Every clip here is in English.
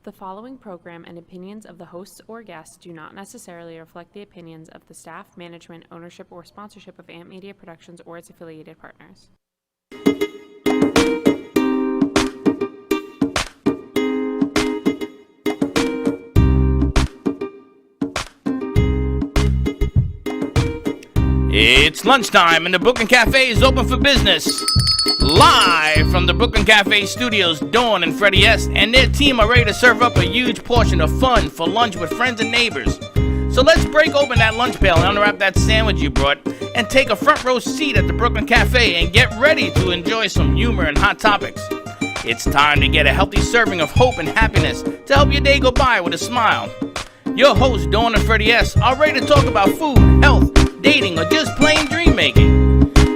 The following program and opinions of the hosts or guests do not necessarily reflect the opinions of the staff, management, ownership, or sponsorship of Amp Media Productions or its affiliated partners. It's lunchtime and the Brooklyn Cafe is open for business. Live from the Brooklyn Cafe studios, Dawn and Freddie S. and their team are ready to serve up a huge portion of fun for lunch with friends and neighbors. So let's break open that lunch pail and unwrap that sandwich you brought and take a front row seat at the Brooklyn Cafe and get ready to enjoy some humor and hot topics. It's time to get a healthy serving of hope and happiness to help your day go by with a smile. Your hosts, Dawn and Freddie S., are ready to talk about food, health, dating, or just plain dream making.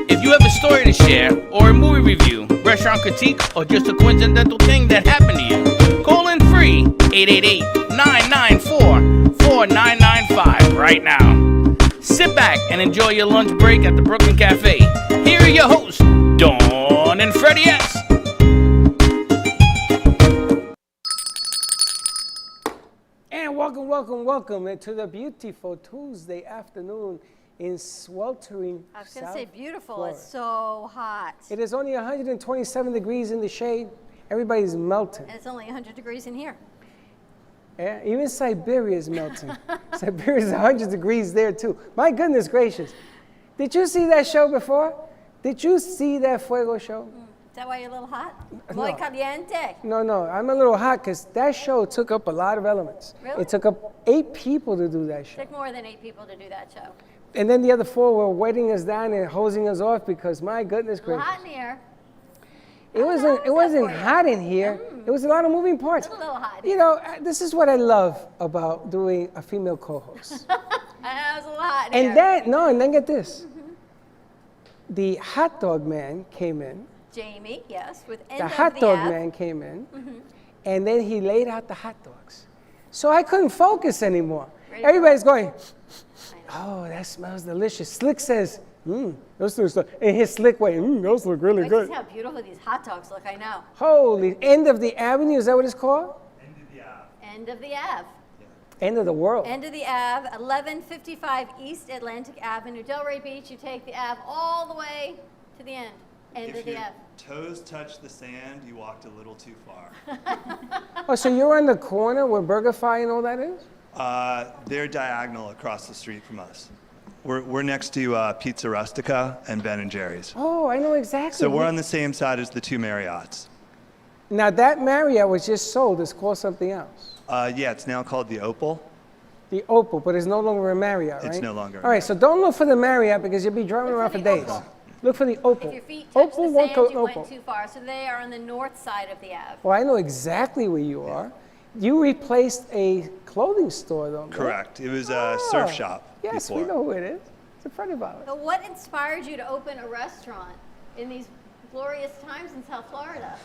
If you have a story to share, or a movie review, restaurant critique, or just a coincidental thing that happened to you, call in free 888-994-4995 right now. Sit back and enjoy your lunch break at the Brooklyn Cafe. Here are your hosts, Dawn and Freddie S. And welcome to the beautiful Tuesday afternoon in sweltering I was going to South say beautiful. Florida. It's so hot. It is only 127 degrees in the shade. Everybody's melting. And it's only 100 degrees in here. Yeah, even Siberia is melting. Siberia is 100 degrees there too. My goodness gracious. Did you see that show before? Did you see that Fuego show? Is that why you're a little hot? No. Muy caliente. No, I'm a little hot because that show took up a lot of elements. Really? It took up 8 people to do that show. Took more than 8 people to do that show. And then the other 4 were wetting us down and hosing us off because my goodness A little gracious. hot in here. It wasn't for you? hot in here. It was a lot of moving parts. It's a little hot. You know, this is what I love about doing a female co-host. I know it was a little hot in here. And then get this. The hot dog man came in. Jamie, yes, with end The of hot the dog Ave. man came in. And then he laid out the hot dogs. So I couldn't focus anymore. Ready for Everybody's going, I know. oh, that smells delicious. Slick says, those look, in his slick way, those look really Wait, good. see how beautiful these hot dogs look, I know. Holy, end of the avenue, is that what it's called? End of the Ave. End of the world. End of the Ave, 1155 East Atlantic Avenue, Delray Beach. You take the Ave all the way to the end. End If of the your Ave. toes touch the sand, you walked a little too far. Oh, so you're in the corner where BurgerFi and all that is? They're diagonal across the street from us. We're next to Pizza Rustica and Ben & Jerry's. Oh, I know exactly. So we're on the same side as the 2 Marriotts. Now that Marriott was just sold. It's called something else. Yeah, it's now called the Opal. The Opal, but it's no longer a Marriott, right? It's no longer a All right, so don't look for the Marriott because you'll be driving Look around for for the days. Opal. Look for the Opal. If your feet touch Opal the won't sand, go you Opal. went too far. So they are on the north side of the Ave. Well, I know exactly where you are. You replaced a clothing store, though. right? Correct. It was a surf shop Yes, before. we know who it is. It's a friend of ours. So what inspired you to open a restaurant in these glorious times in South Florida?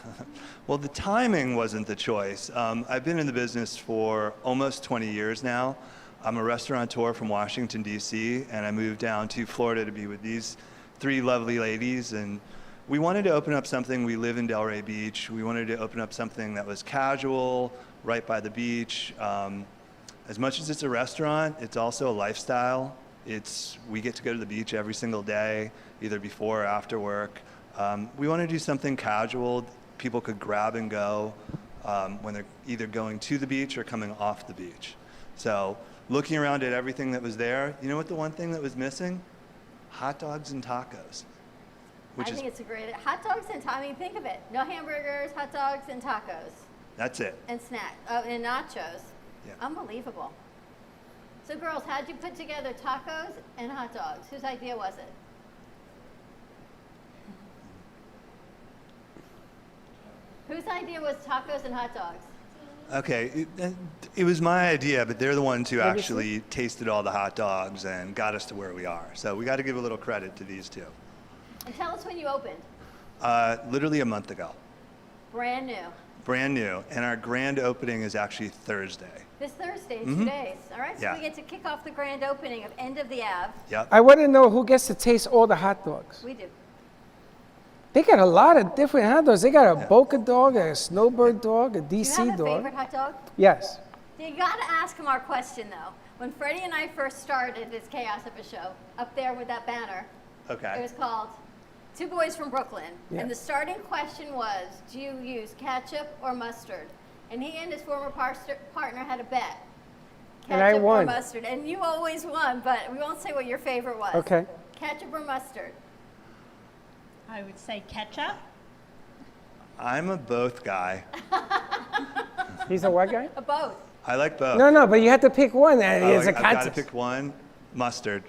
Well, the timing wasn't the choice. I've been in the business for almost 20 years now. I'm a restaurateur from Washington, D.C., and I moved down to Florida to be with these 3 lovely ladies. And we wanted to open up something. We live in Delray Beach. We wanted to open up something that was casual, right by the beach. As much as it's a restaurant, it's also a lifestyle. We get to go to the beach every single day, either before or after work. We want to do something casual people could grab and go when they're either going to the beach or coming off the beach. So looking around at everything that was there, you know what the one thing that was missing? Hot dogs and tacos. I think it's a great hot dogs and I mean, think of it. No hamburgers, hot dogs, and tacos, That's it. and and nachos. Yeah. Unbelievable. So, girls, how'd you put together tacos and hot dogs? Whose idea was it? Whose idea was tacos and hot dogs? Okay, it was my idea, but they're the ones who actually tasted all the hot dogs and got us to where we are. So we got to give a little credit to these 2. And tell us when you opened. Literally a month ago. Brand new. Brand new. And our grand opening is actually Thursday. This Thursday, in 2 days. All right, so Yeah. we get to kick off the grand opening of End of the Ave. Yep. I want to know who gets to taste all the hot dogs. We do. They got a lot of different hot dogs. They got a Boca dog, a Snowbird dog, a Do you DC have a dog. favorite hot dog? Yes. You gotta ask him our question though. When Freddie and I first started this Chaos of a Show, up there with that banner, it Okay. was called Two Boys from Brooklyn. Yeah. And the starting question was, do you use ketchup or mustard? And he and his former partner had a bet. And I Ketchup or won. mustard. And you always won, but we won't say what your favorite was. Okay. Ketchup or mustard? I would say ketchup. I'm a both guy. He's a what guy? Both. I like both. No, but you have to pick one. And Oh, it's a I've got to contest. pick one. Mustard.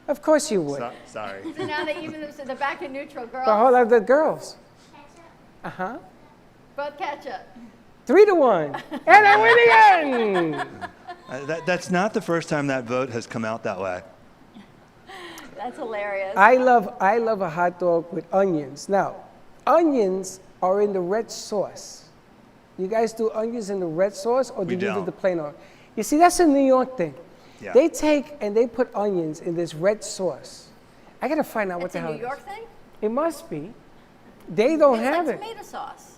Of course you would. Sorry. So now they even they're back to neutral girls. But hold on, the girls. Uh-huh. Both ketchup. 3-1. And I win again. That's not the first time that vote has come out that way. That's hilarious. I love a hot dog with onions. Now, onions are in the red sauce. You guys do onions in the red sauce, or do We you do don't. the plain one? You see, that's a New York thing. Yeah. They take and they put onions in this red sauce. I gotta find out what It's the a hell New it York is. thing? It must be. They don't It's have like it. tomato sauce.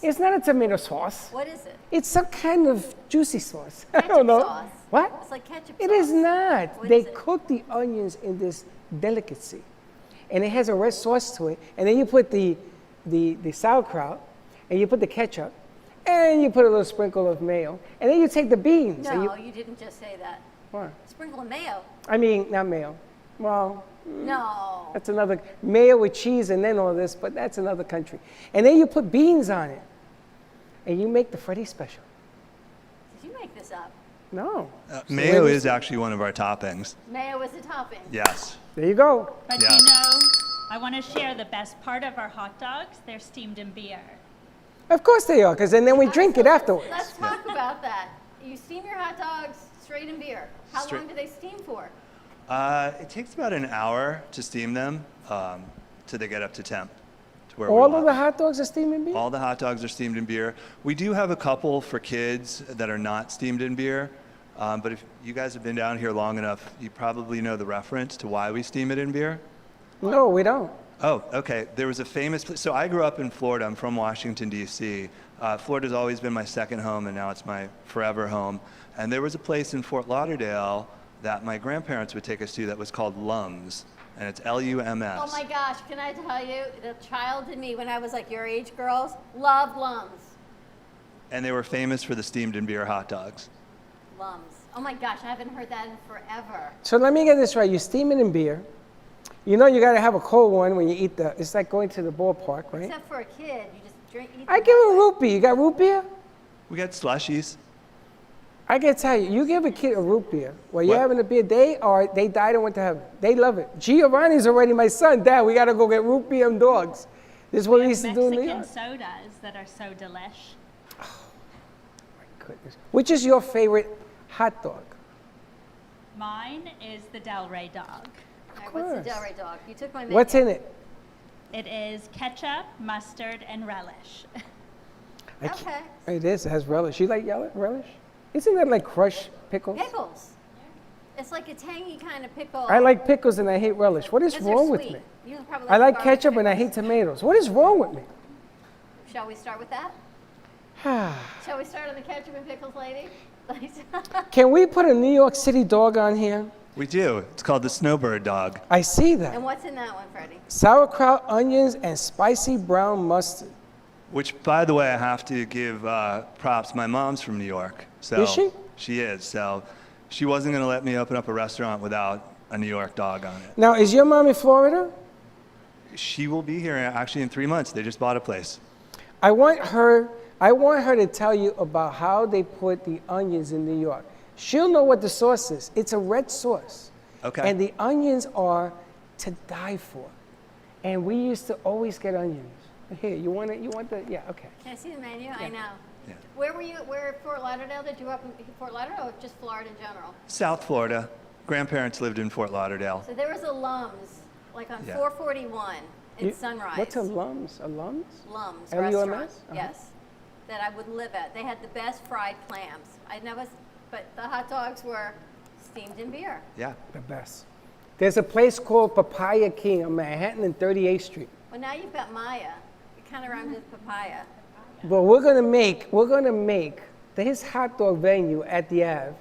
It's not a tomato sauce. What is it? It's some kind of juicy sauce. I Ketchup don't know. sauce. What? It's like ketchup It sauce. is not. What They is it? cook the onions in this delicacy, and it has a red sauce to it. And then you put the sauerkraut, and you put the ketchup, and you put a little sprinkle of mayo, and then you take the beans. and No, you didn't just say that. What? Sprinkle of mayo. I mean, not mayo. Well, No. that's another mayo with cheese, and then all this, but that's another country. And then you put beans on it, and you make the Freddy special. Did you make this up? No. Mayo where is actually one of our toppings. Mayo is a topping. Yes. There you go. But Yeah. you know, I want to share the best part of our hot dogs. They're steamed in beer. Of course they are, because then we drink it afterwards. Let's talk about that. You steam your hot dogs straight in beer. How Straight- long do they steam for? It takes about an hour to steam them till they get up to temp. To where we All of want. the hot dogs are steaming beer? All the hot dogs are steamed in beer. We do have a couple for kids that are not steamed in beer. But if you guys have been down here long enough, you probably know the reference to why we steam it in beer. No, we don't. Oh, okay. There was a famous place. So I grew up in Florida. I'm from Washington, D.C. Florida's always been my second home, and now it's my forever home. And there was a place in Fort Lauderdale that my grandparents would take us to that was called Lums, and it's L-U-M-S. Oh my gosh, can I tell you, the child in me when I was like your age girls, loved Lums. And they were famous for the steamed in beer hot dogs. Lums. Oh my gosh, I haven't heard that in forever. So let me get this right. You steam it in beer. You know you got to have a cold one when you eat it's like going to the ballpark, right? Except for a kid, you just eat I them give that a way. root beer. You got root beer? We got slushies. I can tell you, you give a kid a root beer while you're What? having a beer, they died and went to heaven. They love it. Giovanni's already my son. Dad, we got to go get root beer and dogs. This is what we used to do in New Mexican York. sodas that are so delish. Goodness. Which is your favorite hot dog? Mine is the Del Rey dog. All right, what's the course. Del Rey dog? You took my menu. What's in it? It is ketchup, mustard, and relish. I can't- Okay. It is. It has relish. You like relish? Isn't that like crushed pickles? Pickles. It's like a tangy kind of pickle. I like pickles and I hate relish. What is 'cause they're wrong with sweet. me? You probably I like garlic ketchup and I hate pickles. tomatoes. What is wrong with me? Shall we start with that? Shall we start on the ketchup and pickles, lady? Can we put a New York City dog on here? We do. It's called the Snowbird dog. I see And that. what's in that one, Freddie? Sauerkraut, onions, and spicy brown mustard. Which, by the way, I have to give props. My mom's from New York. So Is she? She is. So she wasn't going to let me open up a restaurant without a New York dog on it. Now, is your mom in Florida? She will be here actually in 3 months. They just bought a place. I want her to tell you about how they put the onions in New York. She'll know what the sauce is. It's a red sauce. Okay. And the onions are to die for. And we used to always get onions. Here, you want it? You want the? Yeah, okay. Can I see the menu? I know. Yeah. Where were you? Where Fort Lauderdale? Did you grow up in Fort Lauderdale or just Florida in general? South Florida. Grandparents lived in Fort Lauderdale. So there was a Lums, like on Yeah. 441 in You- Sunrise. What's a Lums? A Lums? Lums L-U-M-S? restaurant. Uh-huh. Yes, that I would live at. They had the best fried clams. I never, but the hot dogs were steamed in beer. Yeah. The best. There's a place called Papaya King on Manhattan and 38th Street. Well, now you've got Maya. It kind of rhymes with papaya. But we're gonna make his hot dog venue at the Ave,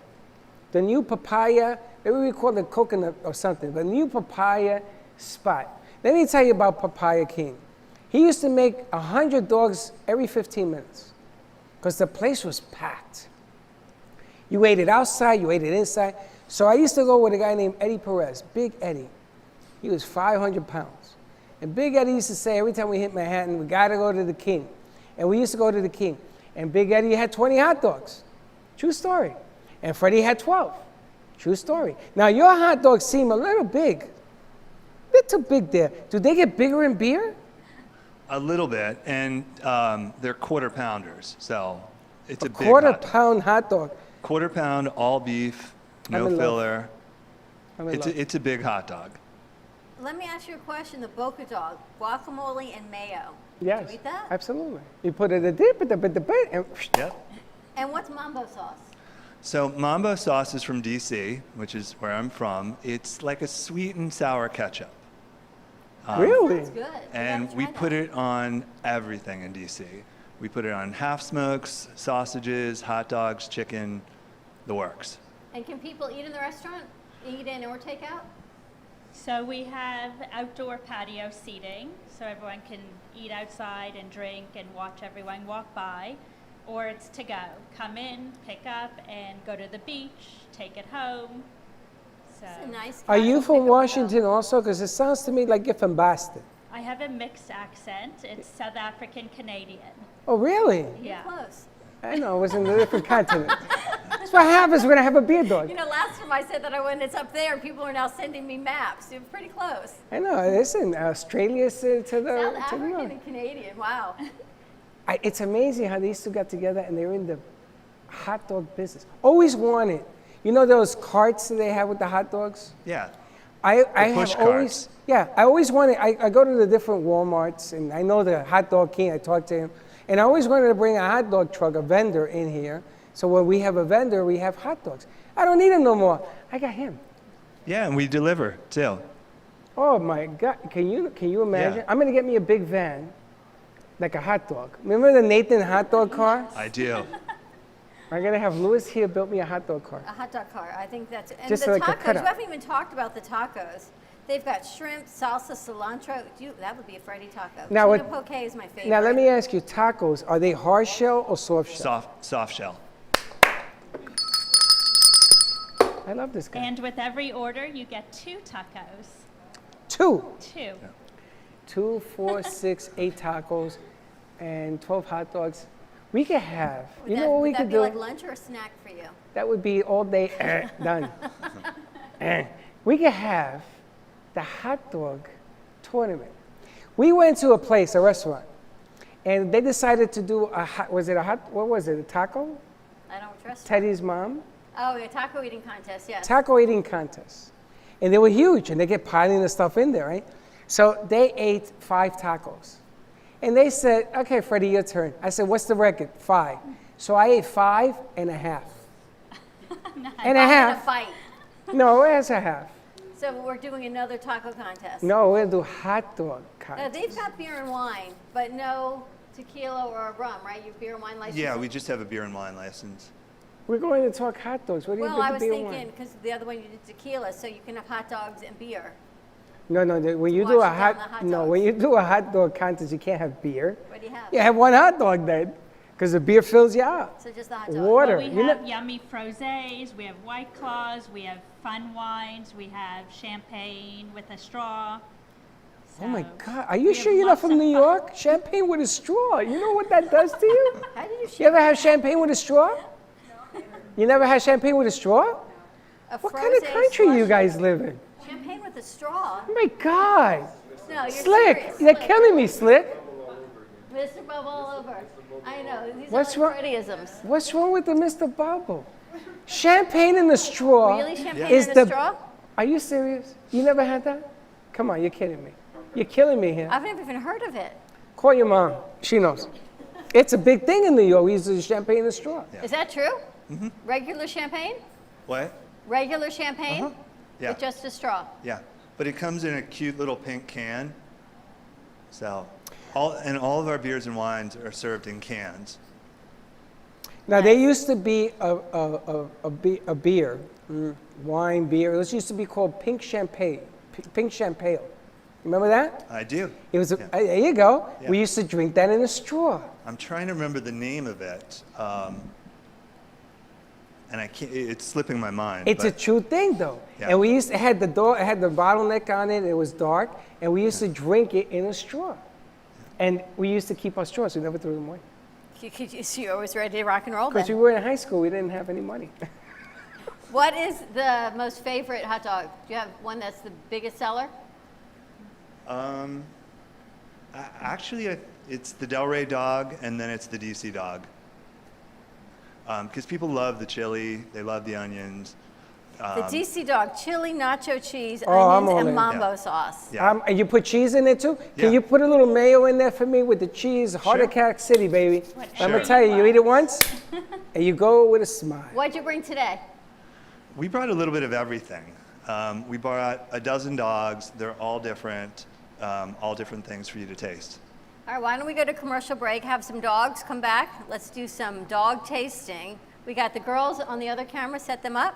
the new papaya, maybe we call it coconut or something, the new papaya spot. Let me tell you about Papaya King. He used to make 100 dogs every 15 minutes because the place was packed. You ate it outside, you ate it inside. So I used to go with a guy named Eddie Perez, Big Eddie. He was 500 pounds. And Big Eddie used to say every time we hit Manhattan, we gotta go to the King. And we used to go to the King. And Big Eddie had 20 hot dogs. True story. And Freddie had 12. True story. Now your hot dogs seem a little big. Little big there. Do they get bigger in beer? A little bit, and they're quarter pounders, so it's a big Quarter hot dog. pound hot dog. Quarter pound, all beef, I'm no in love. filler. I'm in love. It's a big hot dog. Let me ask you a question. The Boca dog, guacamole and mayo. Yes, Do you eat that? absolutely. You put it a dip, and Yep. And what's mambo sauce? So Mambo sauce is from DC, which is where I'm from. It's like a sweet and sour ketchup. really? It's good. And we put it on everything in DC. We put it on half smokes, sausages, hot dogs, chicken, the works. And can people eat in the restaurant? Eat in or take out? So we have outdoor patio seating, so everyone can eat outside and drink and watch everyone walk by. Or it's to go. Come in, pick up, and go to the beach, take it home. So It's a nice. Are you casual from pickup Washington also? Because it sounds to me like you're from Boston. I have a mixed accent. It's South African Canadian. Oh, really? Yeah. Close. I know, it was in a different continent. That's what happens when I have a beer dog. You know, last time I said that I went, it's up there, and people are now sending me maps. You're pretty close. I know, listen, Australia's to South the African north. and Canadian. Wow. It's amazing how these two got together and they're in the hot dog business. Always wanted. You know those carts that they have with the hot dogs? Yeah. I push have always, carts. yeah, I always wanted, I go to the different Walmarts and I know the hot dog king, I talk to him. And I always wanted to bring a hot dog truck, a vendor in here. So when we have a vendor, we have hot dogs. I don't need him no more. I got him. Yeah, and we deliver too. Oh my God, can you imagine? Yeah. I'm gonna get me a big van, like a hot dog. Remember the Nathan hot dog car? I do. I'm gonna have Louis here build me a hot dog car. A hot dog car. I think that's and Just the like a tacos. cutout. You haven't even talked about the tacos. They've got shrimp, salsa, cilantro. That would be a Freddy taco. Now, Tuna what- poke is my favorite. Now let me ask you, tacos, are they hard shell or soft shell? Soft shell. I love this guy. And with every order, you get 2 tacos. Two. 2. 2, 4, 6, 8 tacos and 12 hot dogs. We could have, Would you that, know what we would that could be do? like lunch or a snack for you? That would be all day, done. We could have the hot dog tournament. We went to a place, a restaurant, and they decided to do a hot, what was it, a taco? I don't trust. Teddy's mom? Oh, a taco eating contest. Yes. Taco eating contest. And they were huge, and they get piling the stuff in there, right? So they ate 5 tacos. And they said, okay, Freddie, your turn. I said, what's the record? 5. So I ate 5 and a half. And a In a half. fight. No, it's a half. So we're doing another taco contest. No, we'll do hot dog Now, contest. they've got beer and wine, but no tequila or rum, right? You beer and wine license. Yeah, we just have a beer and wine license. We're going to talk hot dogs. What do you Well, think I of was beer and thinking wine? because the other one you did tequila, so you can have hot dogs and beer. No, when you do a Wash down hot, the hot no, dogs. when you do a hot dog contest, you can't have beer. What do you have? You have one hot dog then, because the beer fills you out. So just the hot dog. Water. Well, we You know- have yummy frosés, we have White Claws, we have fun wines, we have champagne with a straw. Oh my So God, are you we sure have you're not lots from of New fun. York? Champagne with a straw. You know what that does to you? How did you You ever share have champagne with a straw? You never had champagne with a straw? a What kind of frosé country you slushy? guys live in? Champagne with a straw? Oh my God. No, you're Slick, serious. you're killing me, Slick. Mr. Bubble all over. I know. These What's are wrong? like Freddyisms. What's wrong with the Mr. Bubble? Champagne in the straw. Really? Champagne is in the, a straw? Are you serious? You never had that? Come on, you're kidding me. You're killing me here. I've never even heard of it. Call your mom. She knows. It's a big thing in New York. We use the champagne in the straw. Is that true? Regular champagne? What? Regular champagne? Yeah. With just a straw? Yeah. But it comes in a cute little pink can. So, all of our beers and wines are served in cans. Now, there used to be a beer, wine beer. It used to be called Pink Champagne. Pink Champagne. Remember that? I do. It was. Yeah. There you go. Yeah. We used to drink that in a straw. I'm trying to remember the name of it, and I can't. It's slipping my mind. It's a but true thing, though. Yeah. And we used to had the door. It had the bottleneck on it. It was dark, and we used to drink it in a straw. And we used to keep our straws. We never threw them away. You're always ready to rock and roll Because we then. were in high school, we didn't have any money. What is the most favorite hot dog? Do you have one that's the biggest seller? Actually, it's the Delray dog, and then it's the DC dog. Because people love the chili, they love the onions. The DC dog, chili, nacho cheese, Oh, I'm onions, all and in. mambo Yeah. sauce. Yeah. And you put cheese in it too? Yeah. Can you put a little mayo in there for me with the cheese? Heart Sure. Attack City, baby. I'm gonna Sure. tell you, you eat it once, and you go with a smile. What'd you bring today? We brought a little bit of everything. We brought a dozen dogs. They're all different things for you to taste. All right, why don't we go to commercial break, have some dogs, come back. Let's do some dog tasting. We got the girls on the other camera, set them up.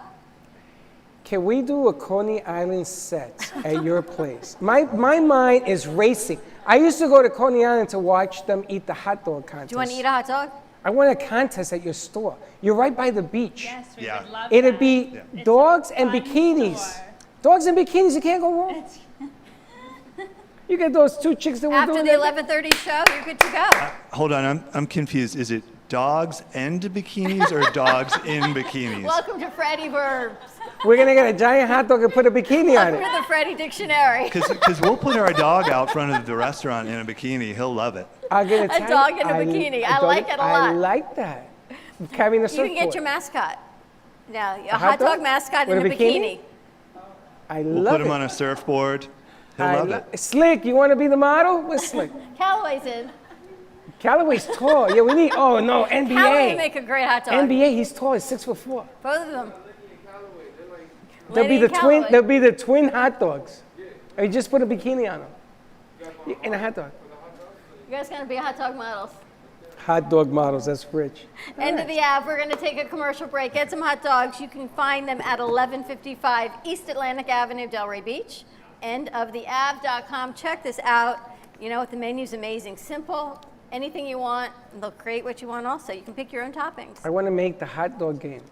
Can we do a Coney Island set at your place? My mind is racing. I used to go to Coney Island to watch them eat the hot dog contest. Do you want to eat a hot dog? I want a contest at your store. You're right by the beach. Yes, we Yeah. would love It'd that. be It's dogs a and fun bikinis. store. Dogs and bikinis, you can't go wrong. You get those two chicks that were After doing the that. 11:30 show, you're good to go. Hold on, I'm confused. Is it dogs and bikinis or dogs in bikinis? Welcome to Freddie Verbs. We're gonna get a giant hot dog and put a bikini on Welcome it. to the Freddie Dictionary. Because we'll put our dog out front of the restaurant in a bikini. He'll love it. I'll get A dog in a bikini. I like it a I lot. like that. Carrying a You surfboard. can get your mascot. Now, a hot hot dog dog? mascot in With a a bikini? bikini. I We'll love put it. him on a surfboard. He'll I love lo- it. Slick, you want to be the model? What's Slick? Callaway's in. Callaway's tall. Yeah, we need. Oh no, Callaway NBA. make a great hot dog. NBA. He's tall. He's 6'4". Both of them. They'll be Lady the twin. Callaway. They'll be the twin hot dogs. Or you just put a bikini on them. In a hot dog. You guys gonna be hot dog models. Hot dog models. That's rich. End of the ad. We're gonna take a commercial break. Get some hot dogs. You can find them at 1155 East Atlantic Avenue, Delray Beach. Endoftheav.com. Check this out. You know what? The menu's amazing. Simple. Anything you want. They'll create what you want also. You can pick your own toppings. I want to make the hot dog game.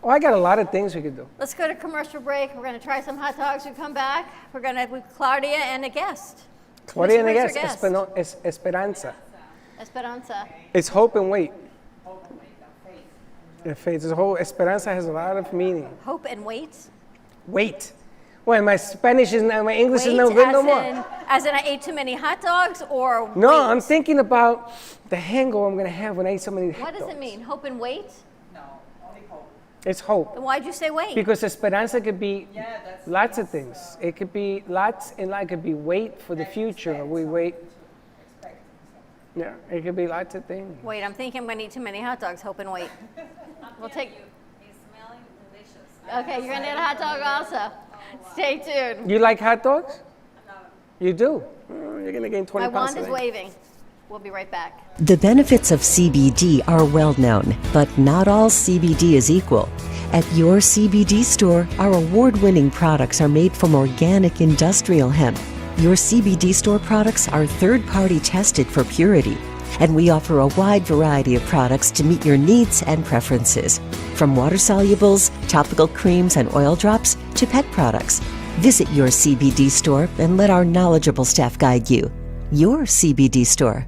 Oh, I got a lot of things we could do. Let's go to commercial break. We're gonna try some hot dogs. We come back. We're gonna with Claudia and a guest. Claudia and I Who's guess our guest? Esperanza. Esperanza. It's hope and wait. It fades. The whole Esperanza has a lot of meaning. Hope and wait. Wait. Well, my Spanish is not, my English is Wait no good no as more. as in I ate too many hot dogs or No, wait? I'm thinking about the hangover I'm gonna have when I eat so many hot What does dogs. it mean? Hope and wait? It's hope. Then why'd you say wait? Because Esperanza could be lots of things. It could be lots, and like it could be wait for the future. We wait. Yeah, it could be lots of things. Wait, I'm thinking I'm gonna eat too many hot dogs. Hope and wait. We'll take. Okay, you're gonna get a hot dog also. Stay tuned. You like hot dogs? You do? Oh, you're gonna gain 20 My pounds wand is today. waving. We'll be right back. The benefits of CBD are well known, but not all CBD is equal. At your CBD store, our award-winning products are made from organic industrial hemp. Your CBD store products are third-party tested for purity, and we offer a wide variety of products to meet your needs and preferences. From water solubles, topical creams and oil drops, to pet products. Visit your CBD store and let our knowledgeable staff guide you. Your CBD store.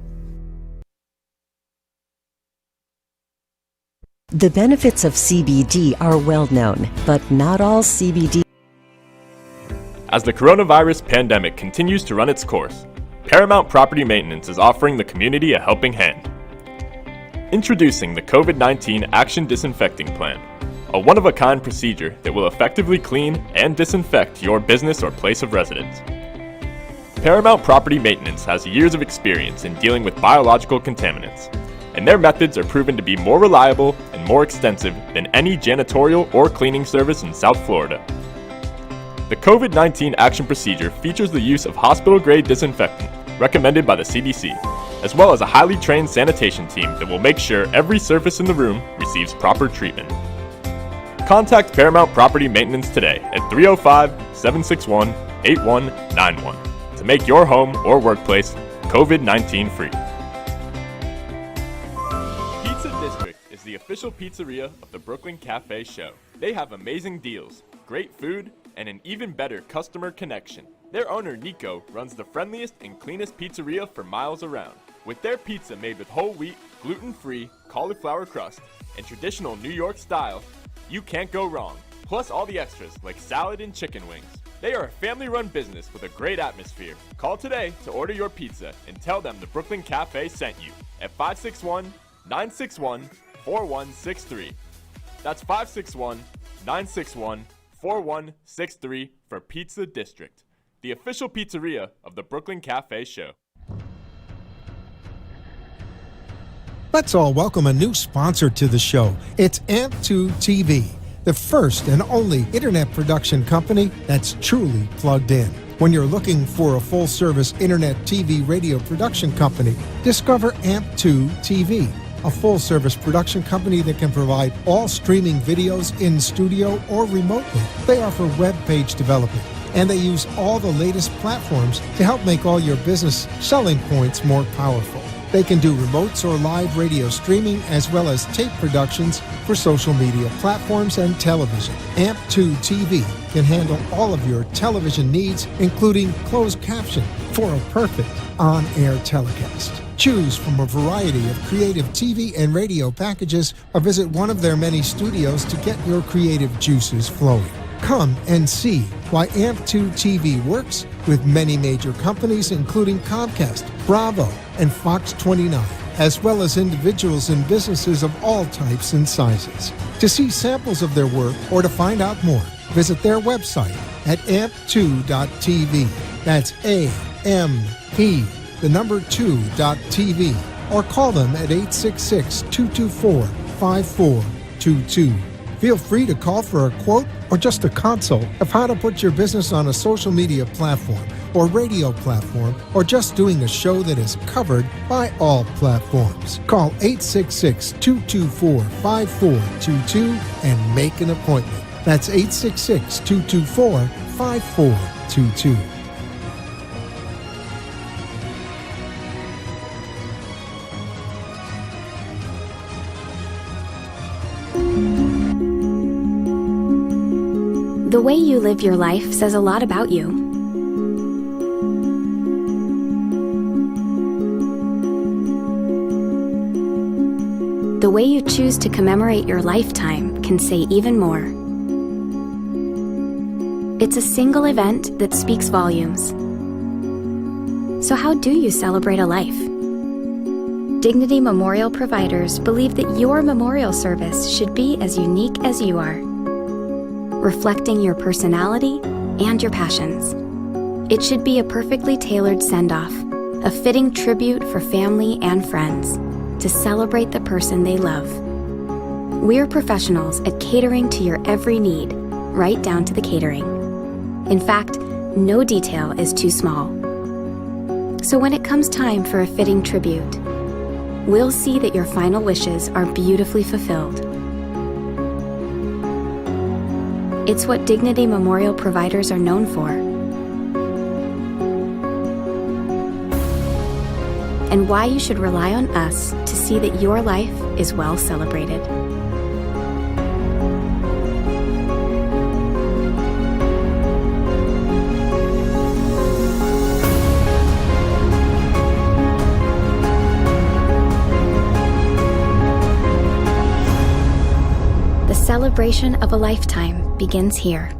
The benefits of CBD are well known, but not all CBD. As the coronavirus pandemic continues to run its course, Paramount Property Maintenance is offering the community a helping hand. Introducing the COVID-19 Action Disinfecting Plan, a one-of-a-kind procedure that will effectively clean and disinfect your business or place of residence. Paramount Property Maintenance has years of experience in dealing with biological contaminants, and their methods are proven to be more reliable and more extensive than any janitorial or cleaning service in South Florida. The COVID-19 Action Procedure features the use of hospital-grade disinfectant recommended by the CDC, as well as a highly trained sanitation team that will make sure every surface in the room receives proper treatment. Contact Paramount Property Maintenance today at 305-761-8191 to make your home or workplace COVID-19 free. Pizza District is the official pizzeria of the Brooklyn Cafe Show. They have amazing deals, great food, and an even better customer connection. Their owner, Nico, runs the friendliest and cleanest pizzeria for miles around. With their pizza made with whole wheat, gluten-free, cauliflower crust, and traditional New York style, you can't go wrong. Plus all the extras like salad and chicken wings. They are a family-run business with a great atmosphere. Call today to order your pizza and tell them the Brooklyn Cafe sent you at 561-961-4163. That's 561-961-4163 for Pizza District, the official pizzeria of the Brooklyn Cafe Show. Let's all welcome a new sponsor to the show. It's AMP2 TV, the first and only internet production company that's truly plugged in. When you're looking for a full-service internet TV radio production company, discover AMP2 TV, a full-service production company that can provide all streaming videos in studio or remotely. They offer web page development, and they use all the latest platforms to help make all your business selling points more powerful. They can do remotes or live radio streaming as well as tape productions for social media platforms and television. AMP2 TV can handle all of your television needs, including closed caption for a perfect on-air telecast. Choose from a variety of creative TV and radio packages or visit one of their many studios to get your creative juices flowing. Come and see why AMP2 TV works with many major companies including Comcast, Bravo, and Fox 29, as well as individuals and businesses of all types and sizes. To see samples of their work or to find out more, visit their website at amp2.tv. That's AMP2.tv, or call them at 866-224-5422. Feel free to call for a quote or just a consult of how to put your business on a social media platform or radio platform, or just doing a show that is covered by all platforms. Call 866-224-5422 and make an appointment. That's 866-224-5422. The way you live your life says a lot about you. The way you choose to commemorate your lifetime can say even more. It's a single event that speaks volumes. So how do you celebrate a life? Dignity Memorial Providers believe that your memorial service should be as unique as you are, reflecting your personality and your passions. It should be a perfectly tailored send-off, a fitting tribute for family and friends to celebrate the person they love. We're professionals at catering to your every need, right down to the catering. In fact, no detail is too small. So when it comes time for a fitting tribute, we'll see that your final wishes are beautifully fulfilled. It's what Dignity Memorial Providers are known for. And why you should rely on us to see that your life is well celebrated. The celebration of a lifetime begins here.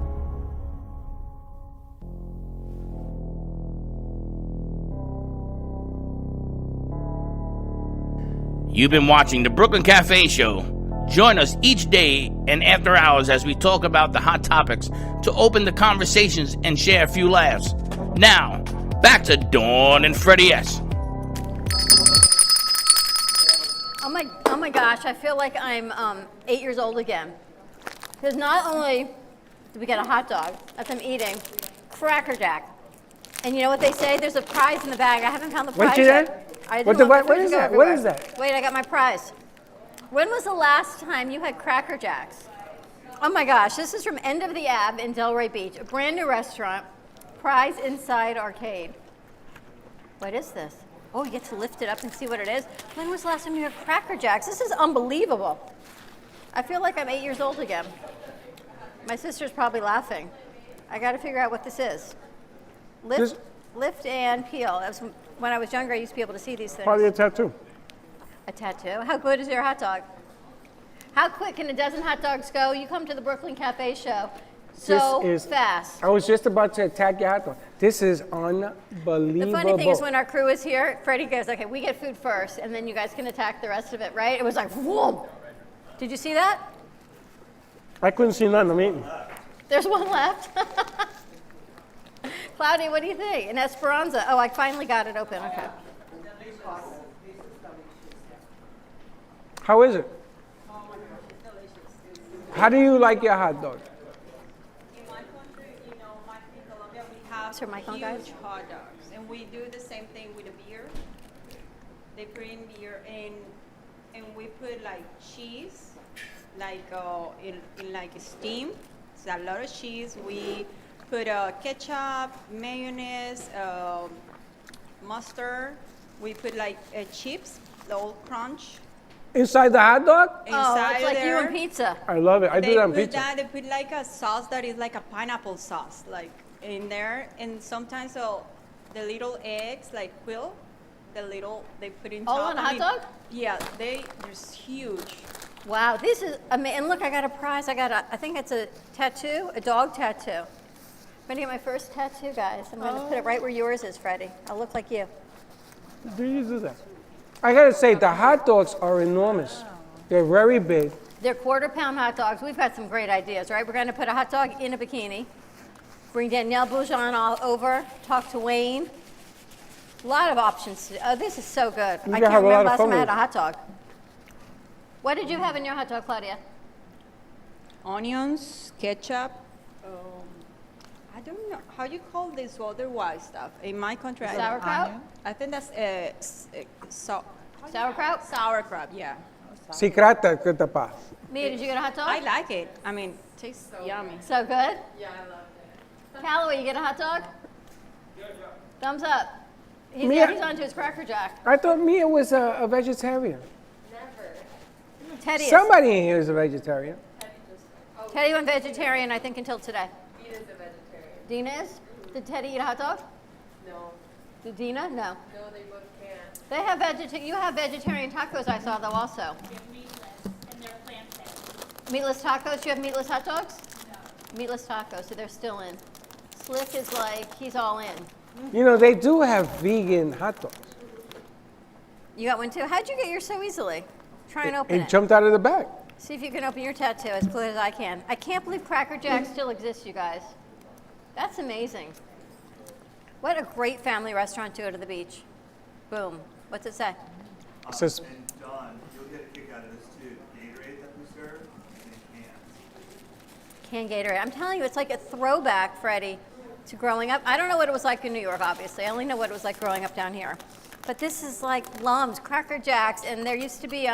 You've been watching the Brooklyn Cafe Show. Join us each day and after hours as we talk about the hot topics to open the conversations and share a few laughs. Now, back to Dawn and Freddie S. Oh my gosh, I feel like I'm 8 years old again. Because not only do we get a hot dog as I'm eating, Cracker Jack. And you know what they say? There's a prize in the bag. I haven't found the What prize you yet. did? I What didn't the- want what food to is go that? What everywhere. is that? Wait, I got my prize. When was the last time you had Cracker Jacks? Oh my gosh, this is from End of the Ave in Delray Beach, a brand new restaurant, Prize Inside Arcade. What is this? Oh, you get to lift it up and see what it is. When was the last time you had Cracker Jacks? This is unbelievable. I feel like I'm 8 years old again. My sister's probably laughing. I got to figure out what this is. Lift and peel. That was when I was younger, I used to be able to see these things. Probably a tattoo. A tattoo? How good is your hot dog? How quick can a dozen hot dogs go? You come to the Brooklyn Cafe show so This is- fast. I was just about to attack your hot dog. This is unbelievable. The funny thing is when our crew is here, Freddie goes, okay, we get food first, and then you guys can attack the rest of it, right? It was like, whoa. Did you see that? I couldn't see none. I'm eating. There's one left. Claudia, what do you think? An Esperanza. Oh, I finally got it open. Okay. How is it? How do you like your hot dog? In my country, in Colombia, we have Is your mic on, guys? huge hot dogs, and we do the same thing with the beer. They bring beer and we put like cheese, like in like steam. It's a lot of cheese. We put ketchup, mayonnaise, mustard. We put like chips, the old crunch. Inside the hot dog? Oh, Inside it's like you there. and pizza. I love it. I do that on They pizza. They put like a sauce that is like a pineapple sauce, like in there, and sometimes the little eggs, like quill, they put in All top. on a hot dog? Yeah, they're huge. Wow, this is amazing. And look, I got a prize. I think it's a tattoo, a dog tattoo. I'm gonna get my first tattoo, guys. I'm gonna put it right where yours is, Freddie. I'll look like you. Do you do that? I gotta say, the hot dogs are enormous. They're very big. They're quarter-pound hot dogs. We've got some great ideas, right? We're gonna put a hot dog in a bikini, bring Danielle Boujon all over, talk to Wayne. A lot of options. Oh, this is so good. You I gotta can't have a lot remember of last fun time I had with a it. hot dog. What did you have in your hot dog, Claudia? Onions, ketchup. I don't know how you call this otherwise stuff. In my country, Sauerkraut? I think that's Sauerkraut? sauerkraut. Yeah. Si crata que te pasa. Mia, did you get a hot dog? I like it. I mean, tastes yummy. So good? Yeah, I love it. Callaway, you get a hot dog? Thumbs up. He's, Mia- he's on to his Cracker Jack. I thought Mia was a vegetarian. Teddy is. Somebody in here is a vegetarian. Teddy went vegetarian, I think, until today. Dina's a vegetarian. Dina is? Did Teddy eat a hot dog? No. Did Dina? No. No, they both can't. They have you have vegetarian tacos, I saw, though, also. And they're plant-based. Meatless tacos? You have meatless hot dogs? No. Meatless tacos, so they're still in. Slick is like, he's all in. You know, they do have vegan hot dogs. You got one too? How'd you get yours so easily? Try and open It it. jumped out of the bag. See if you can open your tattoo as clear as I can. I can't believe Cracker Jack still exists, you guys. That's amazing. What a great family restaurant to go to the beach. Boom. What's it say? Says- And Don, you'll get a kick out of this too. Gatorade that we serve in cans. Canned Gatorade. I'm telling you, it's like a throwback, Freddie, to growing up. I don't know what it was like in New York, obviously. I only know what it was like growing up down here. But this is like Lums, Cracker Jacks, and there used to be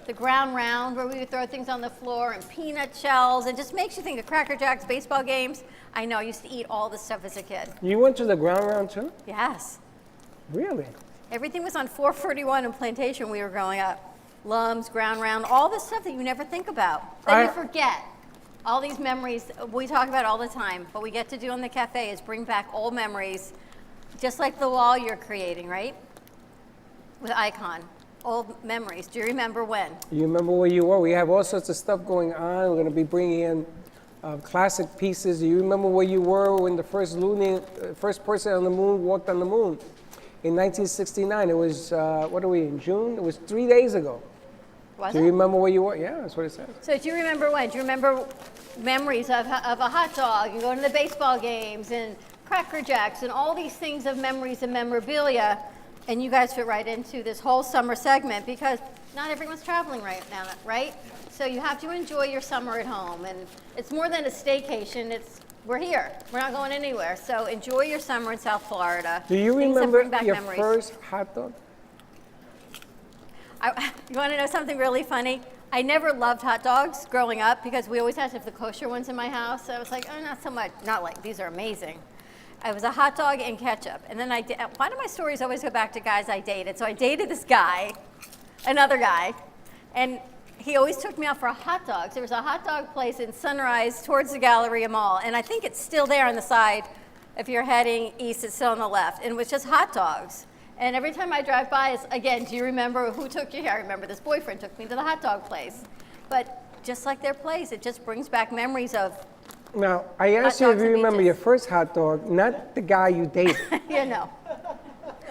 the ground round where we would throw things on the floor and peanut shells. It just makes you think of Cracker Jacks, baseball games. I know, I used to eat all this stuff as a kid. You went to the ground round too? Yes. Really? Everything was on 441 and Plantation when we were growing up. Lums, ground round, all this stuff that you never think about, that you forget. All these memories we talk about all the time. What we get to do in the cafe is bring back old memories, just like the wall you're creating, right? With Icon. Old memories. Do you remember when? You remember where you were? We have all sorts of stuff going on. We're going to be bringing in classic pieces. Do you remember where you were when the first person on the moon walked on the moon? In 1969, it was, what are we, in June? It was 3 days ago. Was Do it? you remember where you were? Yeah, that's what it says. So do you remember when? Do you remember memories of a hot dog and going to the baseball games and Cracker Jacks and all these things of memories and memorabilia? And you guys fit right into this whole summer segment because not everyone's traveling right now, right? So you have to enjoy your summer at home. And it's more than a staycation. It's we're here. We're not going anywhere. So enjoy your summer in South Florida. Do you Things that remember bring back your memories. first hot dog? You want to know something really funny? I never loved hot dogs growing up because we always had to have the kosher ones in my house. So I was like, oh, not so much. Not like, these are amazing. I was a hot dog and ketchup. And then why do my stories always go back to guys I dated? So I dated this guy, another guy, and he always took me out for hot dogs. There was a hot dog place in Sunrise towards the Galleria Mall, and I think it's still there on the side. If you're heading east, it's still on the left, and it was just hot dogs. And every time I drive by, it's, again, do you remember who took you here? I remember this boyfriend took me to the hot dog place. But just like their place, it just brings back memories of, Now, I asked you Hot if dogs you and remember beaches. your first hot dog, not the guy you dated. yeah, no.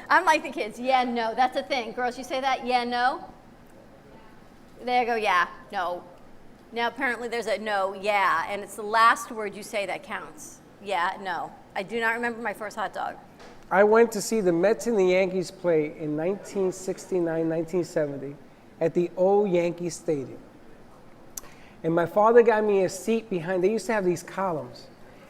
I'm like the kids, yeah, no. That's the thing. Girls, you say that, yeah, no. There you go, yeah, no. Now, apparently there's a no, yeah, and it's the last word you say that counts. Yeah, no. I do not remember my first hot dog. I went to see the Mets and the Yankees play in 1969, 1970 at the old Yankee Stadium. And my father got me a seat behind, they used to have these columns.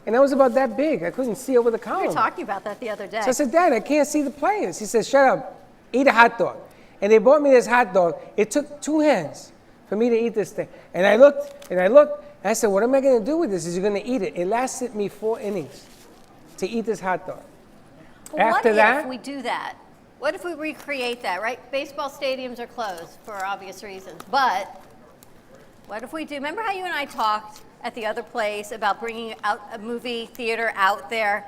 And I was about that big, I couldn't see over the We column. were talking about that the other day. So I said, Dad, I can't see the players. He said, shut up, eat a hot dog. And they bought me this hot dog. It took 2 hands for me to eat this thing. And I looked, and I said, what am I gonna do with this? Is you gonna eat it? It lasted me 4 innings to eat this hot dog. Well, After what that- if we do that? What if we recreate that, right? Baseball stadiums are closed for obvious reasons, but what if we do? Remember how you and I talked at the other place about bringing out a movie theater out there?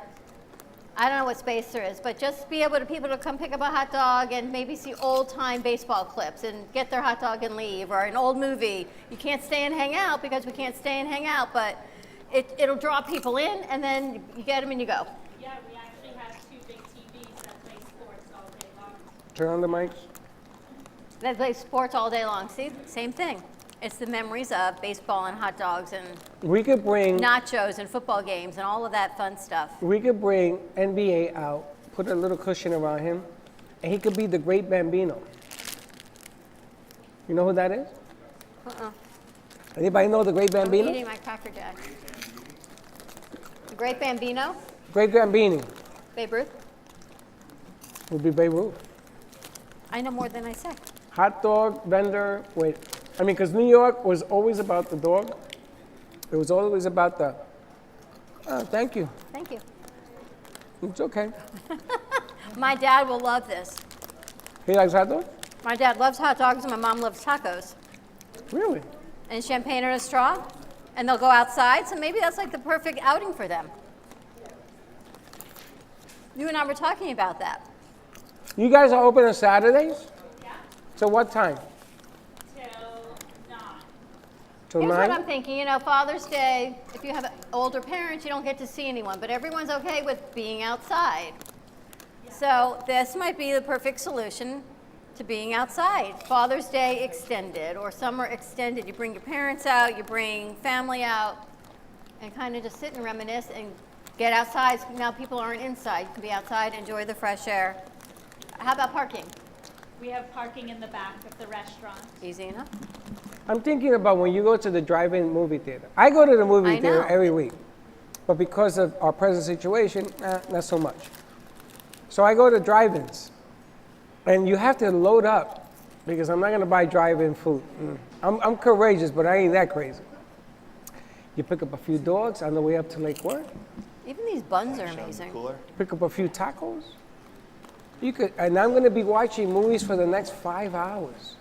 I don't know what space there is, but just be able to people to come pick up a hot dog and maybe see old time baseball clips and get their hot dog and leave, or an old movie. You can't stay and hang out because we can't stay and hang out, but it'll draw people in, and then you get them and you go. Yeah, we actually have 2 big TVs that play sports all day long. Turn on the mics. They play sports all day long. See, same thing. It's the memories of baseball and hot dogs and We could bring nachos and football games and all of that fun stuff. We could bring NBA out, put a little cushion around him, and he could be the Great Bambino. You know who that is? Anybody know the Great I'm Bambino? eating my Cracker Jack. The Great Bambino, Great Bambini Babe Ruth. would be Babe Ruth. I know more than I say. Hot dog vendor with, because New York was always about the dog. It was always about the, thank you. Thank you. It's okay. My dad will love this. He likes hot dogs? My dad loves hot dogs and my mom loves tacos. Really? And champagne in a straw. And they'll go outside, so maybe that's like the perfect outing for them. You and I were talking about that. You guys are open on Saturdays? Yeah, So what time? till 9. Till Here's 9? what I'm thinking, Father's Day, if you have older parents, you don't get to see anyone, but everyone's okay with being outside. So this might be the perfect solution to being outside. Father's Day extended or summer extended. You bring your parents out, you bring family out, and kind of just sit and reminisce and get outside. Now people aren't inside. You can be outside, enjoy the fresh air. How about parking? We have parking in the back of the restaurant. Easy enough. I'm thinking about when you go to the drive-in movie theater. I go to the movie I theater know. every week, but because of our present situation, not so much. So I go to drive-ins, and you have to load up because I'm not going to buy drive-in food. I'm courageous, but I ain't that crazy. You pick up a few dogs on the way up to Lake Worth, Even these buns are amazing. pick up a few tacos. You could, and I'm going to be watching movies for the next 5 hours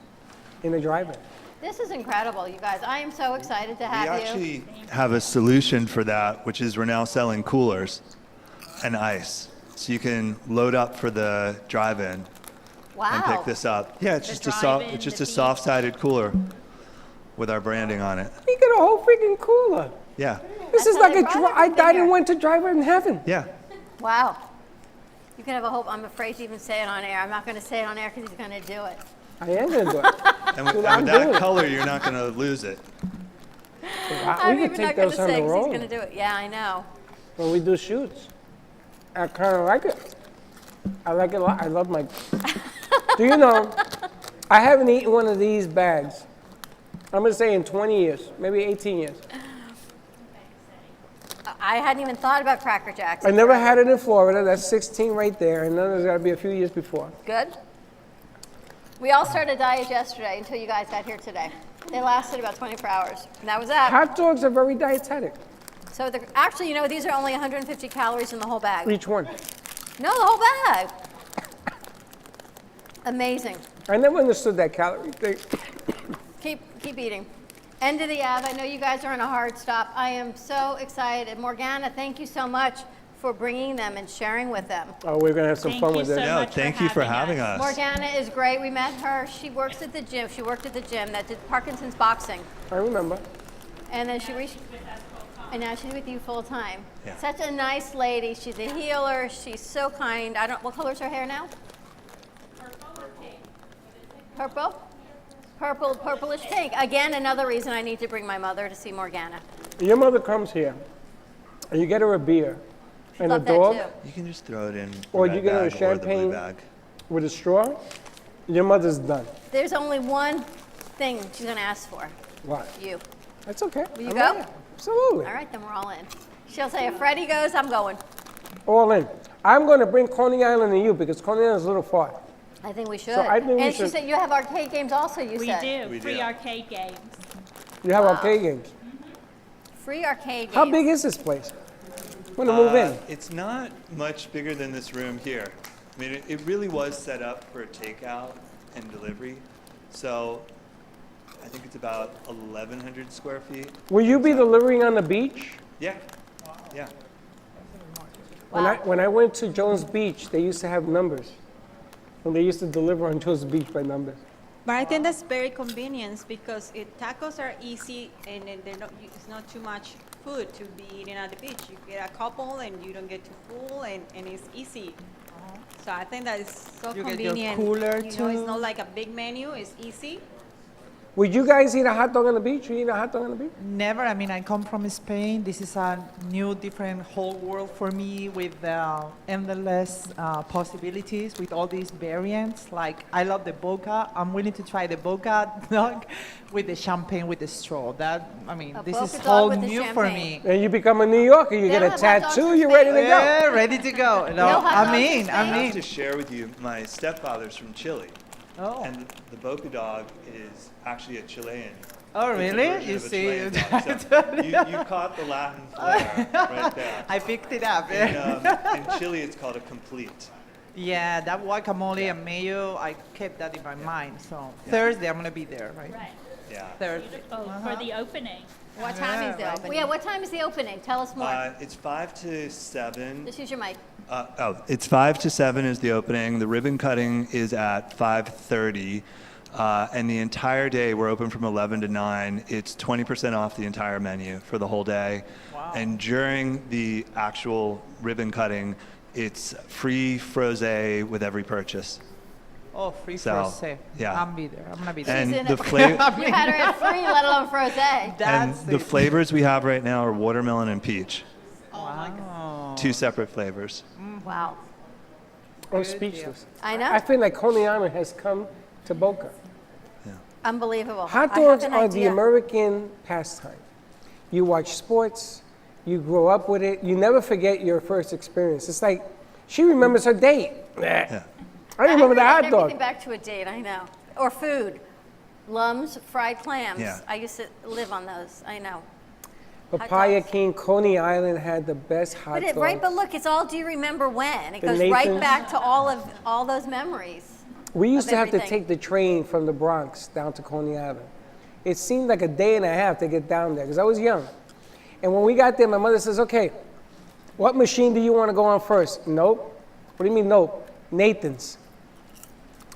in a drive-in. This is incredible, you guys. I am so excited to We have you. actually have a solution for that, which is we're now selling coolers and ice. So you can load up for the drive-in Wow. and pick this up. Yeah, it's The just a drive-in, it's just the a beach. soft-sided cooler with our branding on it. You get a whole freaking cooler. Yeah, This That's is how like they a brought I everything died here. and went to drive-in heaven. yeah. Wow. You can have a hope. I'm afraid to even say it on air. I'm not going to say it on air because he's going to do it. I am going to do it. And with, Dude, and I'm with that doing it. color, you're not going to lose it. I'm We even could not take going those to on say the because he's going road to do it. Yeah, I know. when we do shoots. I kind of like it. I like it a lot. I love my. Do you know, I haven't eaten one of these bags. I'm going to say in 20 years, maybe 18 years. I hadn't even thought about Cracker Jacks. I never had it in Florida. That's 16 right there, and then there's got to be a few years before. Good. We all started diet yesterday until you guys got here today. They lasted about 24 hours, and that was that. Hot dogs are very dietetic, So actually, these are only 150 calories in the whole bag. each one. No, the whole bag. Amazing. I never understood that calorie thing. Keep eating. End of the Ave. I know you guys are on a hard stop. I am so excited. Morgana, thank you so much for bringing them and sharing with them. Oh, we're gonna have some fun with so it. No, much thank you for having us. Morgana is great. We met her. She works at the gym. She worked at the gym that did Parkinson's boxing. I remember. And then she reached, and now she's with you full time. Yeah. Such a nice lady. She's a healer. She's so kind. What color's her hair now? Purple? Purplish pink. Again, another reason I need to bring my mother to see Morgana. Your mother comes here, and you get her a beer and a Love that dog too. You can just throw it in the Or red you get her a bag or the blue champagne. bag. with a straw. Your mother's done. There's only one thing she's gonna ask for. What? You. That's okay. Will you I'm go? ready. Absolutely. All right, then we're all in. She'll say, if Freddie goes, I'm going. All in. I'm going to bring Coney Island to you because Coney Island is a little far. I think we should. I think we and she should- said you have arcade games also, you We said. do, We free do. arcade games. You have arcade games. Free arcade games. How big is this place? I'm going to move in. It's not much bigger than this room here. I mean, it really was set up for takeout and delivery. So I think it's about 1,100 square feet. Will you be delivering on the beach? Yeah, yeah. When I went to Jones Beach, they used to have numbers. And they used to deliver on Jones Beach by numbers. But I think that's very convenient because tacos are easy and then it's not too much food to be eating at the beach. You get a couple and you don't get too full and it's easy. So I think that is so You get your convenient. cooler, It's too. not like a big menu, it's easy. Would you guys eat a hot dog on the beach? You eat a hot dog on the beach? Never. I mean, I come from Spain. This is a new, different whole world for me with endless possibilities with all these variants. Like, I love the Boca. I'm willing to try the Boca dog with the champagne with the straw. A This is Boca dog whole with the new for champagne. me. And you become a New Yorker, you get They'll a have hot dogs tattoo, in you're ready to Spain. go. Yeah, ready to go. No hot dogs in I Spain? I have mean. to share with you, my stepfather's from Chile. Oh. And the Boca dog is actually a Chilean. Oh, It's a really? version You of a see, Chilean dog. So you caught the Latin flair right there. I picked it up. In Chile, it's called a complete. Yeah, that guacamole and mayo, I kept that in my mind. So Thursday, I'm gonna be there, right? Right. Yeah. Thursday. Oh, for the opening. What time is the right. opening? Yeah, what time is the opening? Tell us more. It's 5 to 7. Just use your mic. It's 5 to 7 is the opening. The ribbon cutting is at 5:30. And the entire day, we're open from 11 to 9. It's 20% off the entire menu for the whole day. Wow. And during the actual ribbon cutting, it's free frosé with every purchase. Oh, free So, frosé. yeah. I'm be there. I'm gonna be there. And She's in the it. flavor You had her at free, let alone frosé. and That's the it. flavors we have right now are watermelon and peach. Wow. 2 separate flavors. Wow. I'm speechless. I know. I feel like Coney Island has come to Boca. Unbelievable. Hot I have dogs an are the idea. American pastime. You watch sports, you grow up with it, you never forget your first experience. It's like she remembers her date. Yeah. I remember the hot Everything dog. back to a date, I know. Or food. Lums, fried clams. Yeah. I used to live on those, I know. Hot Papaya dogs. King, Coney Island had the best hot But dogs. right, but look, it's all do you remember when? It The goes right Nathan's. back to all those memories. We used of to have to everything. take the train from the Bronx down to Coney Island. It seemed like a day and a half to get down there because I was young. And when we got there, my mother says, okay, what machine do you want to go on first? Nope. What do you mean, nope? Nathan's.